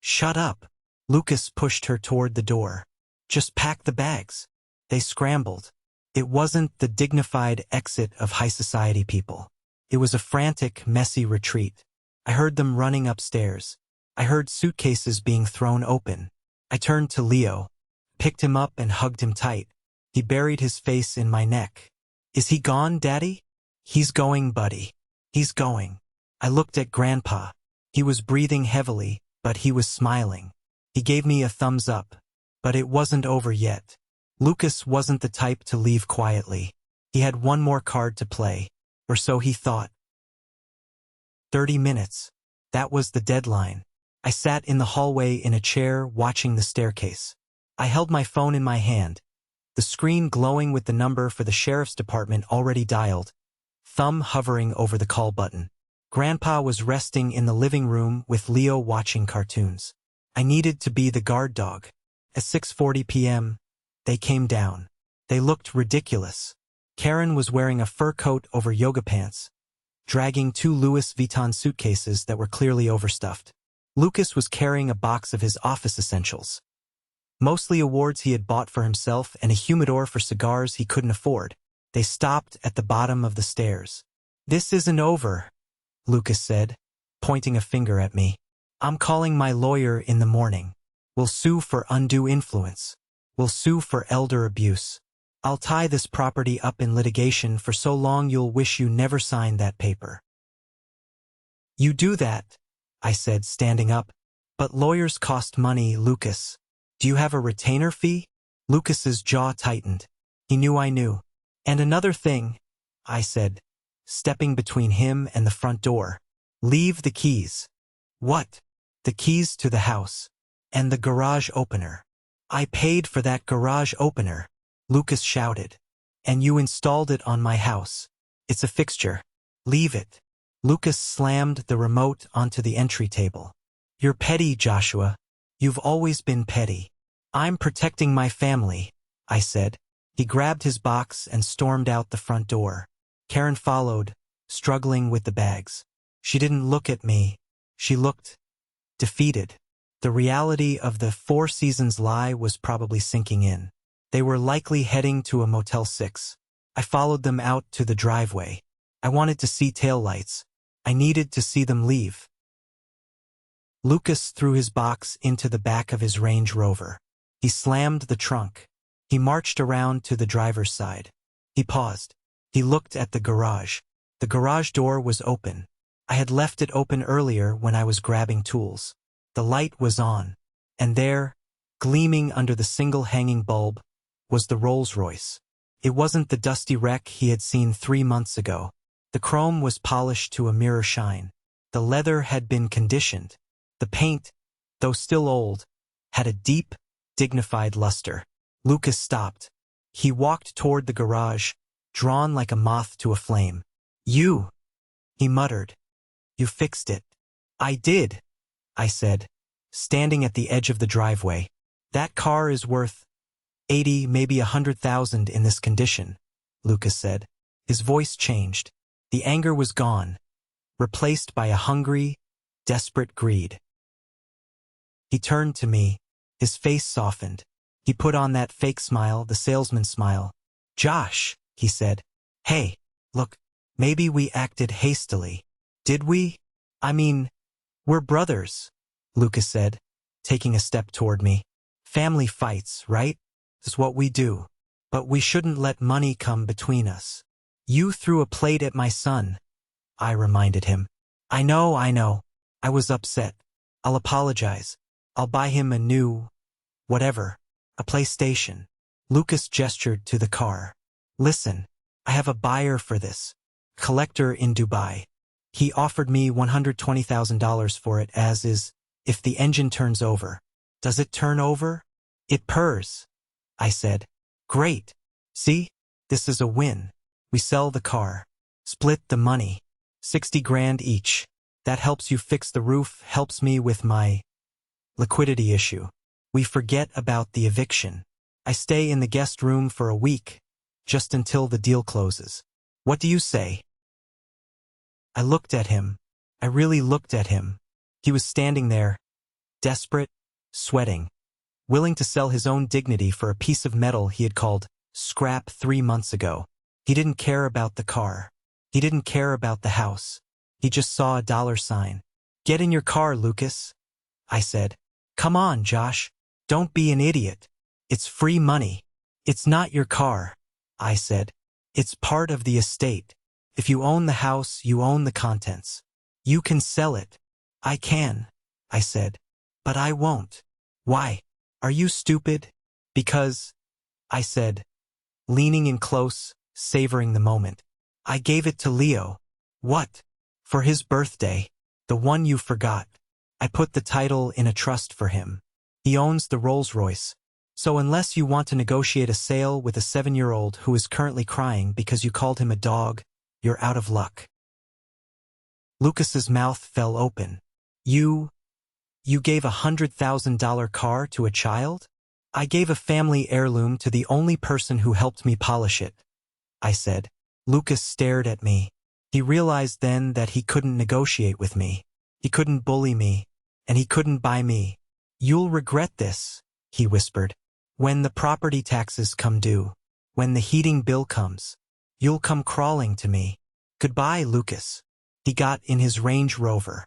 "Shut up." Lucas pushed her toward the door. "Just pack the bags." They scrambled. It wasn't the dignified exit of high society people. It was a frantic, messy retreat. I heard them running upstairs. I heard suitcases being thrown open. I turned to Leo, picked him up and hugged him tight. He buried his face in my neck. "Is he gone, Daddy?" "He's going, buddy. He's going." I looked at Grandpa. He was breathing heavily, but he was smiling. He gave me a thumbs up. But it wasn't over yet. Lucas wasn't the type to leave quietly. He had one more card to play, or so he thought. 30 minutes. That was the deadline. I sat in the hallway in a chair watching the staircase. I held my phone in my hand, the screen glowing with the number for the sheriff's department already dialed, thumb hovering over the call button. Grandpa was resting in the living room with Leo watching cartoons. I needed to be the guard dog. At 6:40 p.m., they came down. They looked ridiculous. Karen was wearing a fur coat over yoga pants, dragging 2 Louis Vuitton suitcases that were clearly overstuffed. Lucas was carrying a box of his office essentials, mostly awards he had bought for himself and a humidor for cigars he couldn't afford. They stopped at the bottom of the stairs. "This isn't over," Lucas said, pointing a finger at me. "I'm calling my lawyer in the morning. We'll sue for undue influence. We'll sue for elder abuse. I'll tie this property up in litigation for so long you'll wish you never signed that paper." "You do that," I said, standing up. "But lawyers cost money, Lucas. Do you have a retainer fee?" Lucas's jaw tightened. He knew I knew. "And another thing," I said, stepping between him and the front door. "Leave the keys." "What?" "The keys to the house. And the garage opener." "I paid for that garage opener," Lucas shouted. "And you installed it on my house. It's a fixture. Leave it." Lucas slammed the remote onto the entry table. "You're petty, Joshua. You've always been petty." "I'm protecting my family," I said. He grabbed his box and stormed out the front door. Karen followed, struggling with the bags. She didn't look at me. She looked defeated. The reality of the Four Seasons lie was probably sinking in. They were likely heading to a Motel 6. I followed them out to the driveway. I wanted to see taillights. I needed to see them leave. Lucas threw his box into the back of his Range Rover. He slammed the trunk. He marched around to the driver's side. He paused. He looked at the garage. The garage door was open. I had left it open earlier when I was grabbing tools. The light was on. And there, gleaming under the single hanging bulb, was the Rolls-Royce. It wasn't the dusty wreck he had seen 3 months ago. The chrome was polished to a mirror shine. The leather had been conditioned. The paint, though still old, had a deep, dignified luster. Lucas stopped. He walked toward the garage, drawn like a moth to a flame. "You," he muttered. "You fixed it." "I did," I said, standing at the edge of the driveway. "That car is worth 80, maybe 100,000 in this condition," Lucas said. His voice changed. The anger was gone, replaced by a hungry, desperate greed. He turned to me. His face softened. He put on that fake smile, the salesman smile. "Josh," he said. "Hey, look, maybe we acted hastily. Did we? I mean, we're brothers," Lucas said, taking a step toward me. "Family fights, right? Is what we do. But we shouldn't let money come between us." "You threw a plate at my son," I reminded him. I know. I was upset. I'll apologize. I'll buy him a new, whatever, a PlayStation." Lucas gestured to the car. "Listen, I have a buyer for this. Collector in Dubai. He offered me $120,000 for it as is, if the engine turns over." "Does it turn over?" "It purrs," I said. "Great. See? This is a win. We sell the car. Split the money. 60 grand each. That helps you fix the roof, helps me with my liquidity issue. We forget about the eviction. I stay in the guest room for a week, just until the deal closes. What do you say?" I looked at him. I really looked at him. He was standing there, desperate, sweating, willing to sell his own dignity for a piece of metal he had called scrap 3 months ago. He didn't care about the car. He didn't care about the house. He just saw a dollar sign. "Get in your car, Lucas," I said. "Come on, Josh. Don't be an idiot. It's free money." "It's not your car," I said. "It's part of the estate. If you own the house, you own the contents. You can sell it." "I can," I said. "But I won't." "Why? Are you stupid?" "Because," I said, leaning in close, savoring the moment, "I gave it to Leo." "What?" "For his birthday. The one you forgot. I put the title in a trust for him. He owns the Rolls-Royce. So unless you want to negotiate a sale with a 7-year-old who is currently crying because you called him a dog, you're out of luck." Lucas's mouth fell open. You gave $100,000 car to a child? I gave a family heirloom to the only person who helped me polish it, I said. Lucas stared at me. He realized then that he couldn't negotiate with me. He couldn't bully me, and he couldn't buy me. You'll regret this, he whispered. When the property taxes come due, when the heating bill comes, you'll come crawling to me. Goodbye, Lucas. He got in his Range Rover.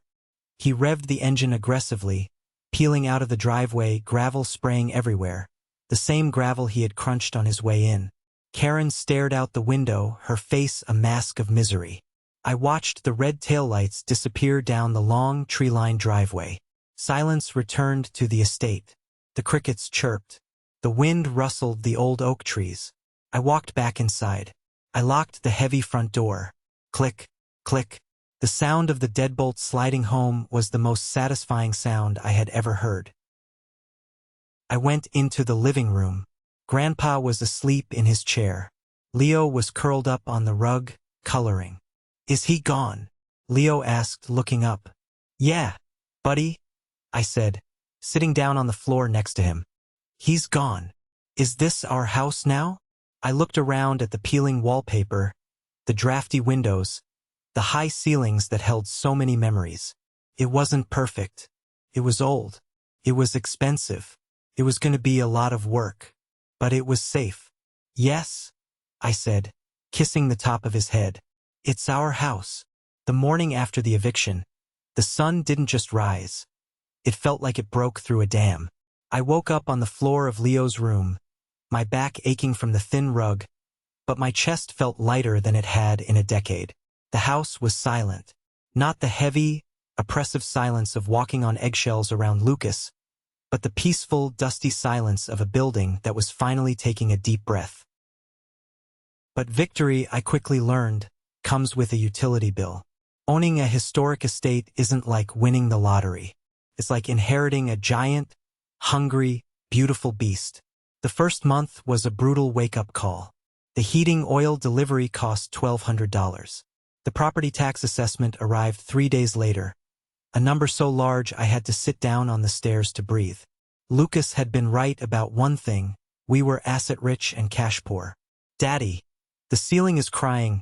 He revved the engine aggressively, peeling out of the driveway, gravel spraying everywhere, the same gravel he had crunched on his way in. Karen stared out the window, her face a mask of misery. I watched the red taillights disappear down the long, tree-lined driveway. Silence returned to the estate. The crickets chirped. The wind rustled the old oak trees. I walked back inside. I locked the heavy front door. Click, click. The sound of the deadbolt sliding home was the most satisfying sound I had ever heard. I went into the living room. Grandpa was asleep in his chair. Leo was curled up on the rug, coloring. Is he gone? Leo asked, looking up. Yeah, buddy, I said, sitting down on the floor next to him. He's gone. Is this our house now? I looked around at the peeling wallpaper, the drafty windows, the high ceilings that held so many memories. It wasn't perfect. It was old. It was expensive. It was going to be a lot of work. But it was safe. Yes, I said, kissing the top of his head. It's our house. The morning after the eviction, the sun didn't just rise. It felt like it broke through a dam. I woke up on the floor of Leo's room, my back aching from the thin rug, but my chest felt lighter than it had in a decade. The house was silent. Not the heavy, oppressive silence of walking on eggshells around Lucas, but the peaceful, dusty silence of a building that was finally taking a deep breath. But victory, I quickly learned, comes with a utility bill. Owning a historic estate isn't like winning the lottery. It's like inheriting a giant, hungry, beautiful beast. The first month was a brutal wake-up call. The heating oil delivery cost $1,200. The property tax assessment arrived 3 days later, a number so large I had to sit down on the stairs to breathe. Lucas had been right about one thing: we were asset-rich and cash-poor. Daddy, the ceiling is crying,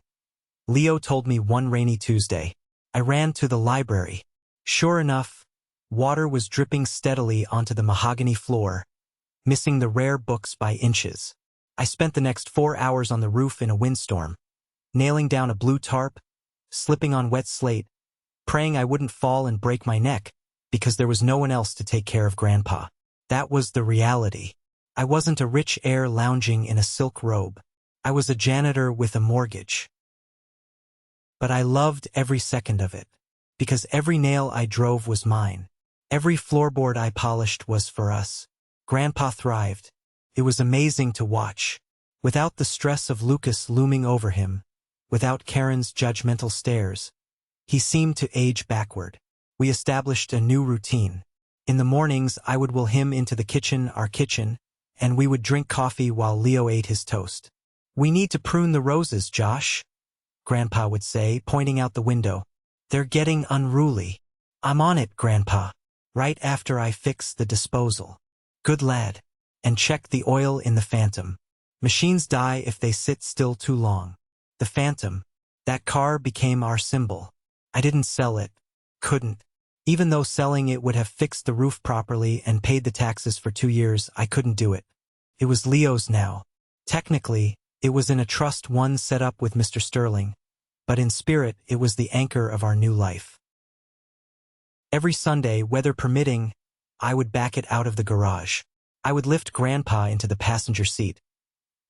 Leo told me one rainy Tuesday. I ran to the library. Sure enough, water was dripping steadily onto the mahogany floor, missing the rare books by inches. I spent the next 4 hours on the roof in a windstorm, nailing down a blue tarp, slipping on wet slate, praying I wouldn't fall and break my neck, because there was no one else to take care of Grandpa. That was the reality. I wasn't a rich heir lounging in a silk robe. I was a janitor with a mortgage. But I loved every second of it, because every nail I drove was mine. Every floorboard I polished was for us. Grandpa thrived. It was amazing to watch. Without the stress of Lucas looming over him, without Karen's judgmental stares, he seemed to age backward. We established a new routine. In the mornings, I would will him into the kitchen, our kitchen, and we would drink coffee while Leo ate his toast. We need to prune the roses, Josh, Grandpa would say, pointing out the window. They're getting unruly. I'm on it, Grandpa. Right after I fix the disposal. Good lad. And check the oil in the Phantom. Machines die if they sit still too long. The Phantom, that car became our symbol. I didn't sell it. Couldn't. Even though selling it would have fixed the roof properly and paid the taxes for 2 years, I couldn't do it. It was Leo's now. Technically, it was in a trust one set up with Mr. Sterling, but in spirit it was the anchor of our new life. Every Sunday, weather permitting, I would back it out of the garage. I would lift Grandpa into the passenger seat,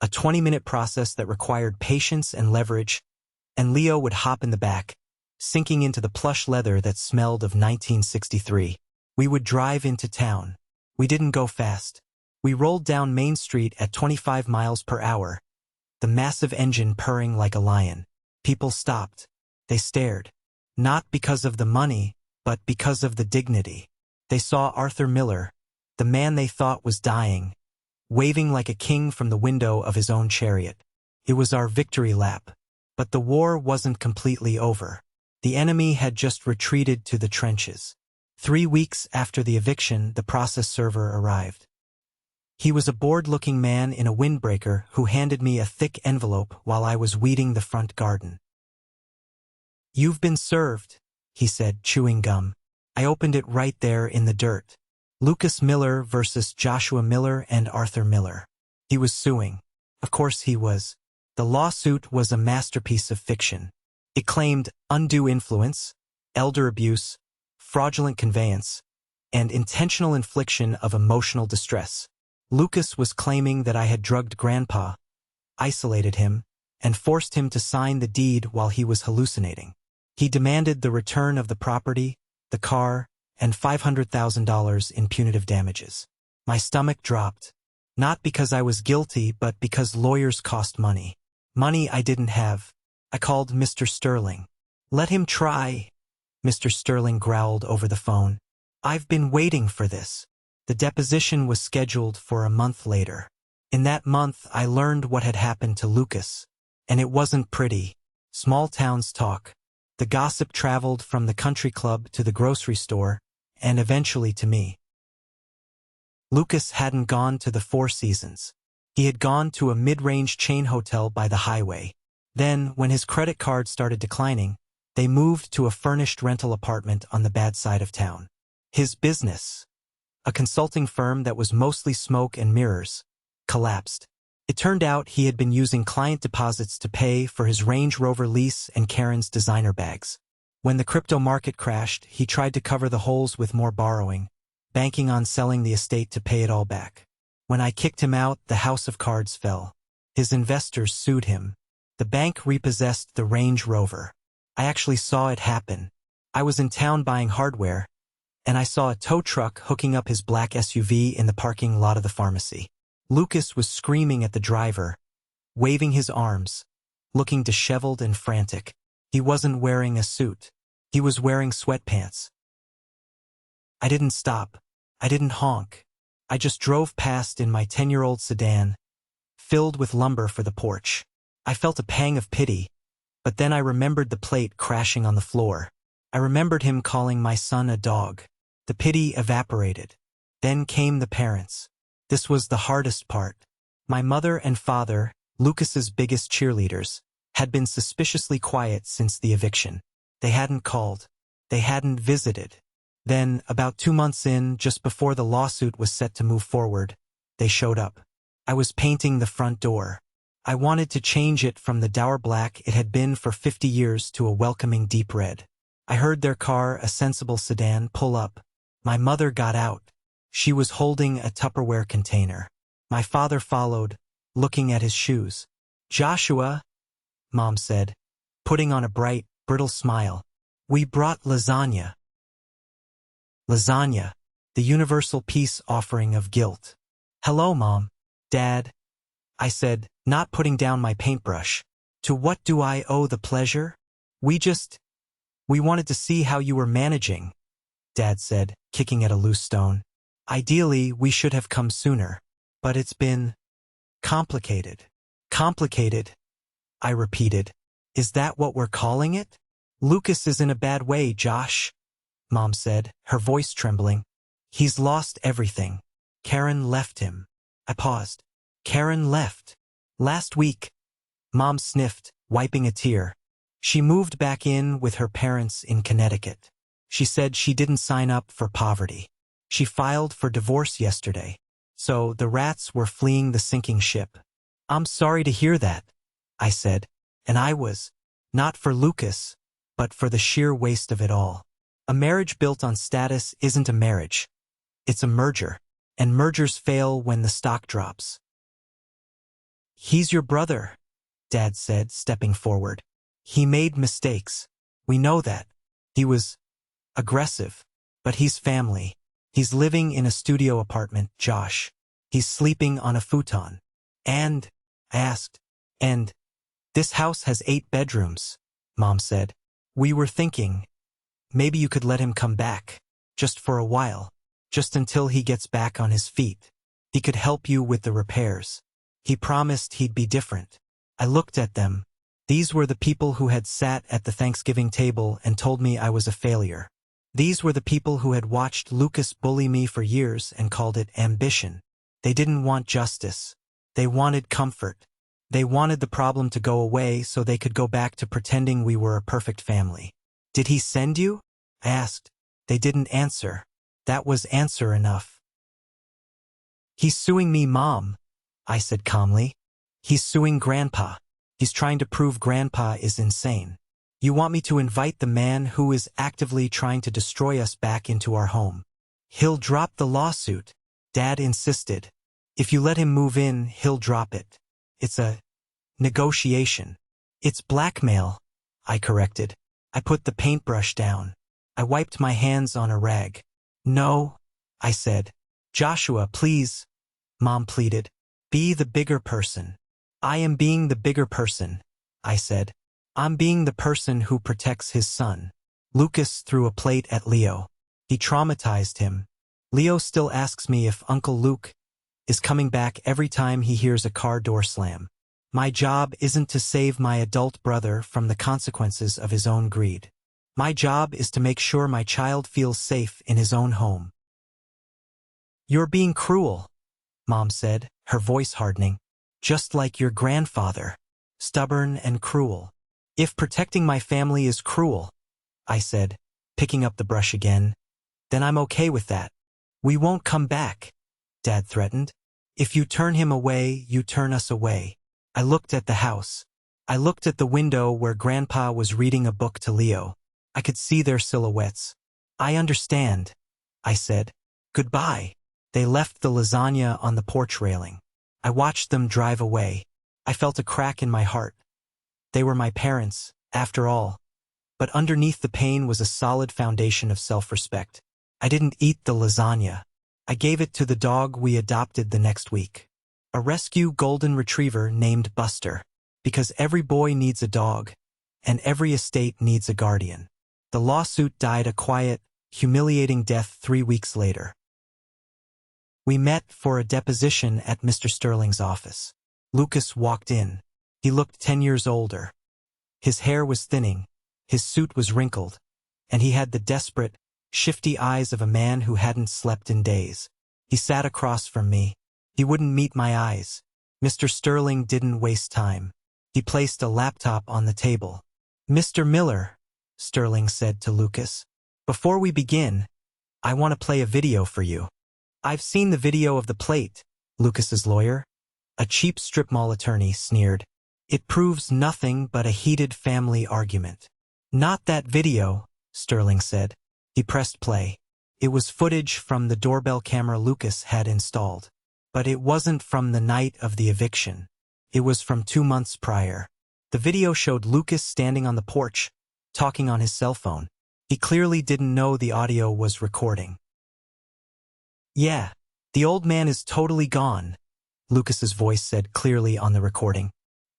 a 20-minute process that required patience and leverage, and Leo would hop in the back, sinking into the plush leather that smelled of 1963. We would drive into town. We didn't go fast. We rolled down Main Street at 25 miles per hour, the massive engine purring like a lion. People stopped. They stared. Not because of the money, but because of the dignity. They saw Arthur Miller, the man they thought was dying, waving like a king from the window of his own chariot. It was our victory lap. But the war wasn't completely over. The enemy had just retreated to the trenches. 3 weeks after the eviction, the process server arrived. He was a bored-looking man in a windbreaker who handed me a thick envelope while I was weeding the front garden. "You've been served," he said, chewing gum. I opened it right there in the dirt. Lucas Miller versus Joshua Miller and Arthur Miller. He was suing. Of course he was. The lawsuit was a masterpiece of fiction. It claimed undue influence, elder abuse, fraudulent conveyance, and intentional infliction of emotional distress. Lucas was claiming that I had drugged Grandpa, isolated him, and forced him to sign the deed while he was hallucinating. He demanded the return of the property, the car, and $500,000 in punitive damages. My stomach dropped. Not because I was guilty, but because lawyers cost money. Money I didn't have. I called Mr. Sterling. "Let him try," Mr. Sterling growled over the phone. "I've been waiting for this." The deposition was scheduled for a month later. In that month, I learned what had happened to Lucas. And it wasn't pretty. Small towns talk. The gossip traveled from the country club to the grocery store, and eventually to me. Lucas hadn't gone to the Four Seasons. He had gone to a mid-range chain hotel by the highway. Then, when his credit card started declining, they moved to a furnished rental apartment on the bad side of town. His business, a consulting firm that was mostly smoke and mirrors, collapsed. It turned out he had been using client deposits to pay for his Range Rover lease and Karen's designer bags. When the crypto market crashed, he tried to cover the holes with more borrowing, banking on selling the estate to pay it all back. When I kicked him out, the house of cards fell. His investors sued him. The bank repossessed the Range Rover. I actually saw it happen. I was in town buying hardware, and I saw a tow truck hooking up his black SUV in the parking lot of the pharmacy. Lucas was screaming at the driver, waving his arms, looking disheveled and frantic. He wasn't wearing a suit. He was wearing sweatpants. I didn't stop. I didn't honk. I just drove past in my 10-year-old sedan, filled with lumber for the porch. I felt a pang of pity, but then I remembered the plate crashing on the floor. I remembered him calling my son a dog. The pity evaporated. Then came the parents. This was the hardest part. My mother and father, Lucas's biggest cheerleaders, had been suspiciously quiet since the eviction. They hadn't called. They hadn't visited. Then, about 2 months in, just before the lawsuit was set to move forward, they showed up. I was painting the front door. I wanted to change it from the dour black it had been for 50 years to a welcoming deep red. I heard their car, a sensible sedan, pull up. My mother got out. She was holding a Tupperware container. My father followed, looking at his shoes. "Joshua," Mom said, putting on a bright, brittle smile. "We brought lasagna." Lasagna, the universal peace offering of guilt. "Hello, Mom." "Dad," I said, not putting down my paintbrush. "To what do I owe the pleasure?" We wanted to see how you were managing," Dad said, kicking at a loose stone. "Ideally, we should have come sooner. But it's been complicated." "Complicated," I repeated. "Is that what we're calling it?" "Lucas is in a bad way, Josh," Mom said, her voice trembling. "He's lost everything. Karen left him." I paused. "Karen left? Last week?" Mom sniffed, wiping a tear. "She moved back in with her parents in Connecticut. She said she didn't sign up for poverty. She filed for divorce yesterday. So the rats were fleeing the sinking ship." "I'm sorry to hear that," I said, and I was, not for Lucas, but for the sheer waste of it all. A marriage built on status isn't a marriage. It's a merger, and mergers fail when the stock drops. "He's your brother," Dad said, stepping forward. "He made mistakes. We know that. He was aggressive, but he's family. He's living in a studio apartment, Josh. He's sleeping on a futon." "And?" I asked. "And this house has 8 bedrooms," Mom said. "We were thinking, maybe you could let him come back, just for a while, just until he gets back on his feet. He could help you with the repairs. He promised he'd be different." I looked at them, These were the people who had sat at the Thanksgiving table and told me I was a failure. These were the people who had watched Lucas bully me for years and called it ambition. They didn't want justice. They wanted comfort. They wanted the problem to go away so they could go back to pretending we were a perfect family. "Did he send you?" I asked. They didn't answer. That was answer enough. "He's suing me, Mom," I said calmly. "He's suing Grandpa. He's trying to prove Grandpa is insane. You want me to invite the man who is actively trying to destroy us back into our home. He'll drop the lawsuit," Dad insisted. "If you let him move in, he'll drop it. It's a negotiation." "It's blackmail," I corrected. I put the paintbrush down. I wiped my hands on a rag. "No," I said. "Joshua, please," Mom pleaded. "Be the bigger person." "I am being the bigger person," I said. "I'm being the person who protects his son." Lucas threw a plate at Leo. He traumatized him. Leo still asks me if Uncle Luke is coming back every time he hears a car door slam. My job isn't to save my adult brother from the consequences of his own greed. My job is to make sure my child feels safe in his own home. "You're being cruel," Mom said, her voice hardening. "Just like your grandfather. Stubborn and cruel." "If protecting my family is cruel," I said, picking up the brush again, "then I'm okay with that." "We won't come back," Dad threatened. "If you turn him away, you turn us away." I looked at the house. I looked at the window where Grandpa was reading a book to Leo. I could see their silhouettes. "I understand," I said. "Goodbye." They left the lasagna on the porch railing. I watched them drive away. I felt a crack in my heart. They were my parents, after all. But underneath the pain was a solid foundation of self-respect. I didn't eat the lasagna. I gave it to the dog we adopted the next week. A rescue golden retriever named Buster. Because every boy needs a dog, and every estate needs a guardian. The lawsuit died a quiet, humiliating death 3 weeks later. We met for a deposition at Mr. Sterling's office. Lucas walked in. He looked 10 years older. His hair was thinning, his suit was wrinkled, and he had the desperate, shifty eyes of a man who hadn't slept in days. He sat across from me. He wouldn't meet my eyes. Mr. Sterling didn't waste time. He placed a laptop on the table. "Mr. Miller," Sterling said to Lucas, "before we begin, I want to play a video for you." "I've seen the video of the plate," Lucas's lawyer, a cheap strip mall attorney, sneered. "It proves nothing but a heated family argument." "Not that video," Sterling said. He pressed play. It was footage from the doorbell camera Lucas had installed. But it wasn't from the night of the eviction. It was from 2 months prior. The video showed Lucas standing on the porch, talking on his cell phone. He clearly didn't know the audio was recording. "Yeah, the old man is totally gone," Lucas's voice said clearly on the recording.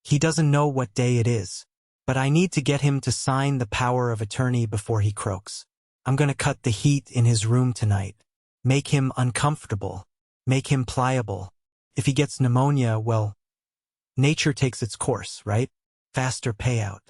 "He doesn't know what day it is. But I need to get him to sign the power of attorney before he croaks. I'm going to cut the heat in his room tonight. Make him uncomfortable. Make him pliable. If he gets pneumonia, well, nature takes its course, right? Faster payout."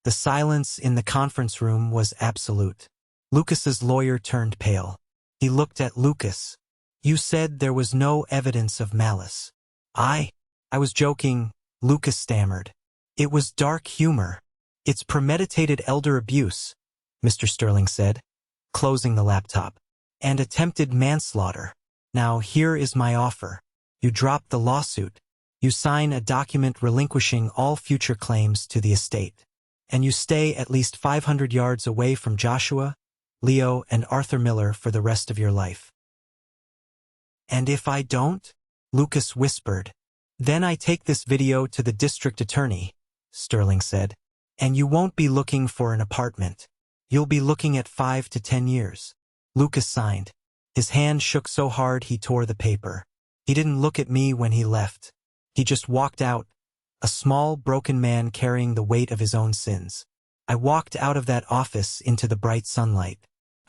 The silence in the conference room was absolute. Lucas's lawyer turned pale. He looked at Lucas. "You said there was no evidence of malice." I was joking," Lucas stammered. "It was dark humor. It's premeditated elder abuse," Mr. Sterling said, closing the laptop. "And attempted manslaughter. Now here is my offer. You drop the lawsuit. You sign a document relinquishing all future claims to the estate. And you stay at least 500 yards away from Joshua, Leo, and Arthur Miller for the rest of your life." "And if I don't?" Lucas whispered. "Then I take this video to the district attorney," Sterling said. "And you won't be looking for an apartment. You'll be looking at 5 to 10 years. Lucas signed. His hand shook so hard he tore the paper. He didn't look at me when he left. He just walked out, a small, broken man carrying the weight of his own sins. I walked out of that office into the bright sunlight.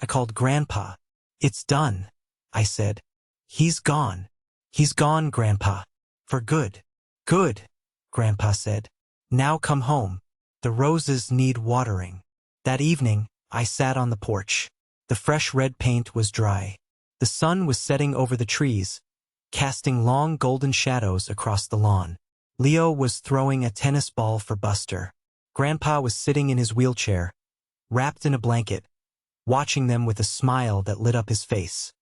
I called Grandpa. "It's done," I said. "He's gone. He's gone, Grandpa. For good." "Good," Grandpa said. "Now come home." The roses need watering. That evening, I sat on the porch. The fresh red paint was dry. The sun was setting over the trees, casting long golden shadows across the lawn. Leo was throwing a tennis ball for Buster. Grandpa was sitting in his wheelchair, wrapped in a blanket, watching them with a smile that lit up his face.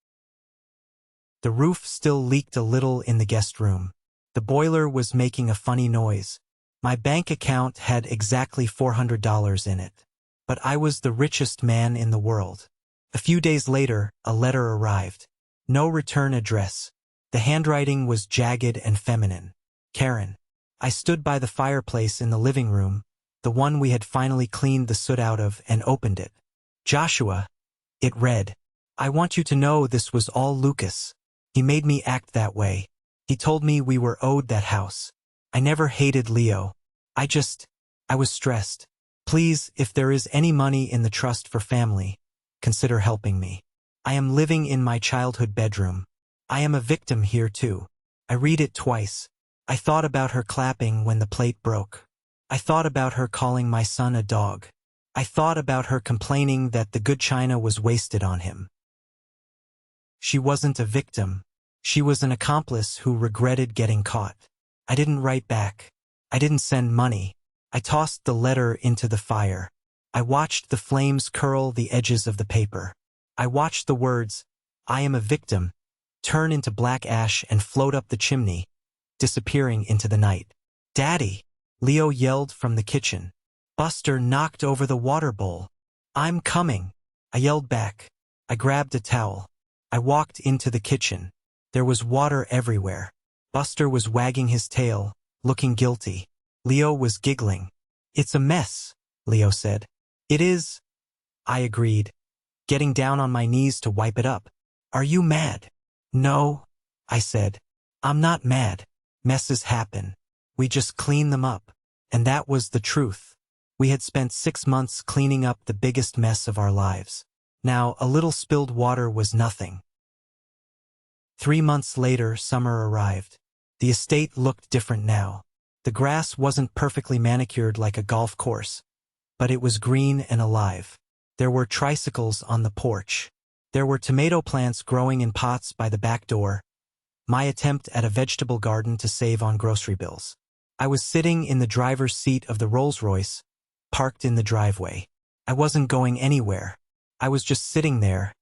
The roof still leaked a little in the guest room. The boiler was making a funny noise. My bank account had exactly $400 in it. But I was the richest man in the world. A few days later, a letter arrived. No return address. The handwriting was jagged and feminine. Karen. I stood by the fireplace in the living room, the one we had finally cleaned the soot out of, and opened it. Joshua. It read. I want you to know this was all Lucas. He made me act that way. He told me we were owed that house. I never hated Leo. I was stressed. Please, if there is any money in the trust for family, consider helping me. I am living in my childhood bedroom. I am a victim here too. I read it twice. I thought about her clapping when the plate broke. I thought about her calling my son a dog. I thought about her complaining that the good china was wasted on him. She wasn't a victim. She was an accomplice who regretted getting caught. I didn't write back. I didn't send money. I tossed the letter into the fire. I watched the flames curl the edges of the paper. I watched the words, I am a victim, turn into black ash and float up the chimney, disappearing into the night. Daddy! Leo yelled from the kitchen. Buster knocked over the water bowl. I'm coming! I yelled back. I grabbed a towel. I walked into the kitchen. There was water everywhere. Buster was wagging his tail, looking guilty. Leo was giggling. It's a mess, Leo said. It is, I agreed, getting down on my knees to wipe it up. Are you mad? No, I said. I'm not mad. Messes happen. We just clean them up. And that was the truth. We had spent 6 months cleaning up the biggest mess of our lives. Now, a little spilled water was nothing. 3 months later, summer arrived. The estate looked different now. The grass wasn't perfectly manicured like a golf course, but it was green and alive. There were tricycles on the porch. There were tomato plants growing in pots by the back door. My attempt at a vegetable garden to save on grocery bills. I was sitting in the driver's seat of the Rolls-Royce, parked in the driveway. I wasn't going anywhere. I was just sitting there,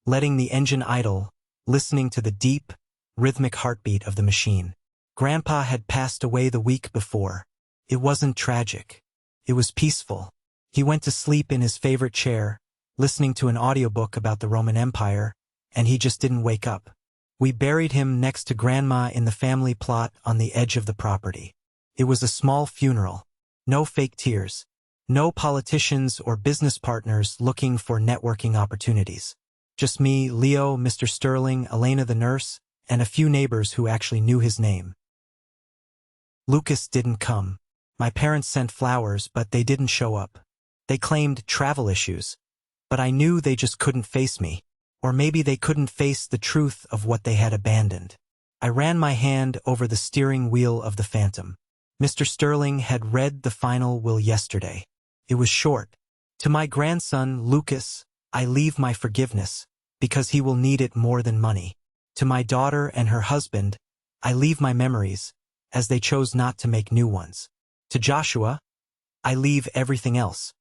letting the engine idle, listening to the deep, rhythmic heartbeat of the machine. Grandpa had passed away the week before. It wasn't tragic. It was peaceful. He went to sleep in his favorite chair, listening to an audiobook about the Roman Empire, and he just didn't wake up. We buried him next to Grandma in the family plot on the edge of the property. It was a small funeral. No fake tears. No politicians or business partners looking for networking opportunities. Just me, Leo, Mr. Sterling, Elena the nurse, and a few neighbors who actually knew his name. Lucas didn't come. My parents sent flowers, but they didn't show up. They claimed travel issues, but I knew they just couldn't face me. Or maybe they couldn't face the truth of what they had abandoned. I ran my hand over the steering wheel of the Phantom. Mr. Sterling had read the final will yesterday. It was short. To my grandson, Lucas, I leave my forgiveness, because he will need it more than money. To my daughter and her husband, I leave my memories, as they chose not to make new ones. To Joshua, I leave everything else,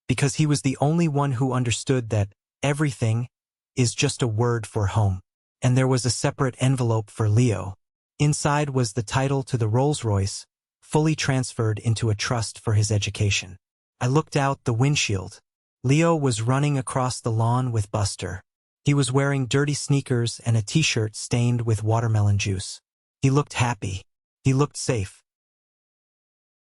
because he was the only one who understood that everything is just a word for home. And there was a separate envelope for Leo. Inside was the title to the Rolls-Royce, fully transferred into a trust for his education. I looked out the windshield. Leo was running across the lawn with Buster. He was wearing dirty sneakers and a t-shirt stained with watermelon juice. He looked happy. He looked safe.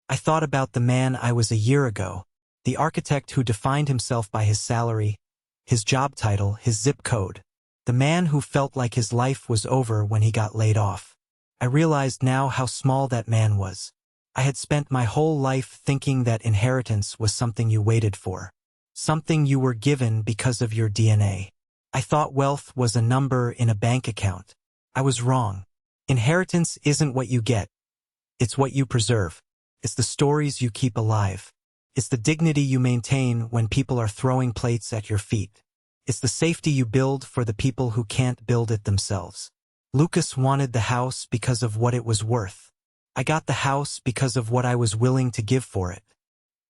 I thought about the man I was a year ago, the architect who defined himself by his salary, his job title, his zip code, the man who felt like his life was over when he got laid off. I realized now how small that man was. I had spent my whole life thinking that inheritance was something you waited for, something you were given because of your DNA. I thought wealth was a number in a bank account. I was wrong. Inheritance isn't what you get. It's what you preserve. It's the stories you keep alive. It's the dignity you maintain when people are throwing plates at your feet. It's the safety you build for the people who can't build it themselves. Lucas wanted the house because of what it was worth. I got the house because of what I was willing to give for it.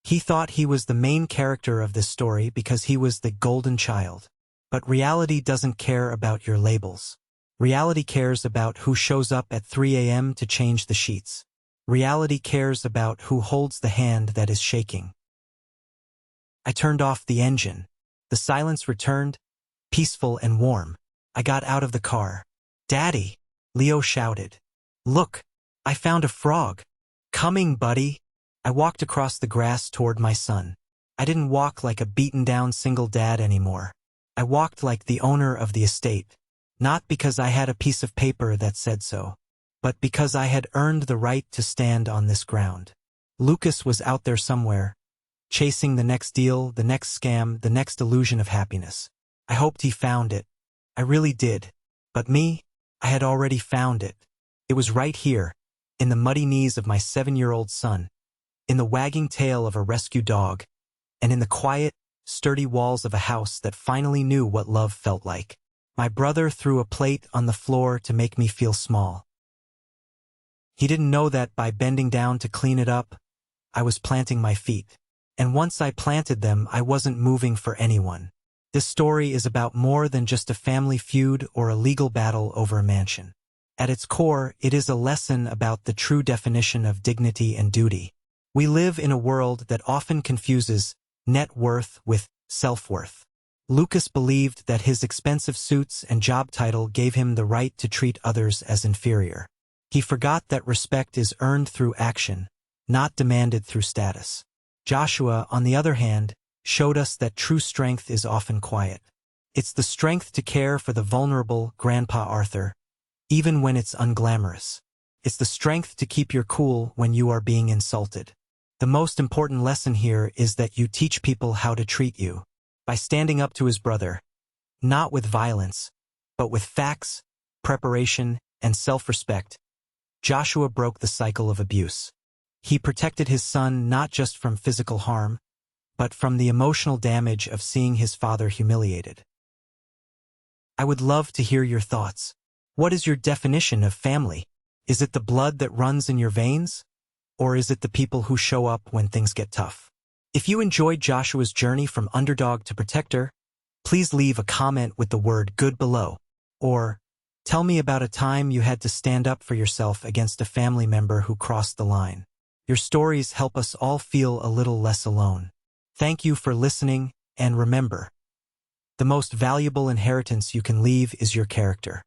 He thought he was the main character of this story because he was the golden child. But reality doesn't care about your labels. Reality cares about who shows up at 3 a.m. to change the sheets. Reality cares about who holds the hand that is shaking. I turned off the engine. The silence returned, peaceful and warm. I got out of the car. "Daddy!" Leo shouted. "Look, I found a frog." "Coming, buddy." I walked across the grass toward my son. I didn't walk like a beaten-down single dad anymore. I walked like the owner of the estate, not because I had a piece of paper that said so, but because I had earned the right to stand on this ground. Lucas was out there somewhere, chasing the next deal, the next scam, the next illusion of happiness. I hoped he found it. I really did. But me, I had already found it. It was right here, in the muddy knees of my 7-year-old son, in the wagging tail of a rescue dog, and in the quiet, sturdy walls of a house that finally knew what love felt like. My brother threw a plate on the floor to make me feel small. He didn't know that by bending down to clean it up, I was planting my feet. And once I planted them, I wasn't moving for anyone. This story is about more than just a family feud or a legal battle over a mansion. At its core, it is a lesson about the true definition of dignity and duty. We live in a world that often confuses net worth with self-worth. Lucas believed that his expensive suits and job title gave him the right to treat others as inferior. He forgot that respect is earned through action, not demanded through status. Joshua, on the other hand, showed us that true strength is often quiet. It's the strength to care for the vulnerable, Grandpa Arthur, even when it's unglamorous. It's the strength to keep your cool when you are being insulted. The most important lesson here is that you teach people how to treat you, by standing up to his brother, not with violence, but with facts, preparation, and self-respect. Joshua broke the cycle of abuse. He protected his son not just from physical harm, but from the emotional damage of seeing his father humiliated. I would love to hear your thoughts. What is your definition of family? Is it the blood that runs in your veins? Or is it the people who show up when things get tough? If you enjoyed Joshua's journey from underdog to protector, please leave a comment with the word good below. Or, tell me about a time you had to stand up for yourself against a family member who crossed the line. Your stories help us all feel a little less alone. Thank you for listening, and remember, the most valuable inheritance you can leave is your character.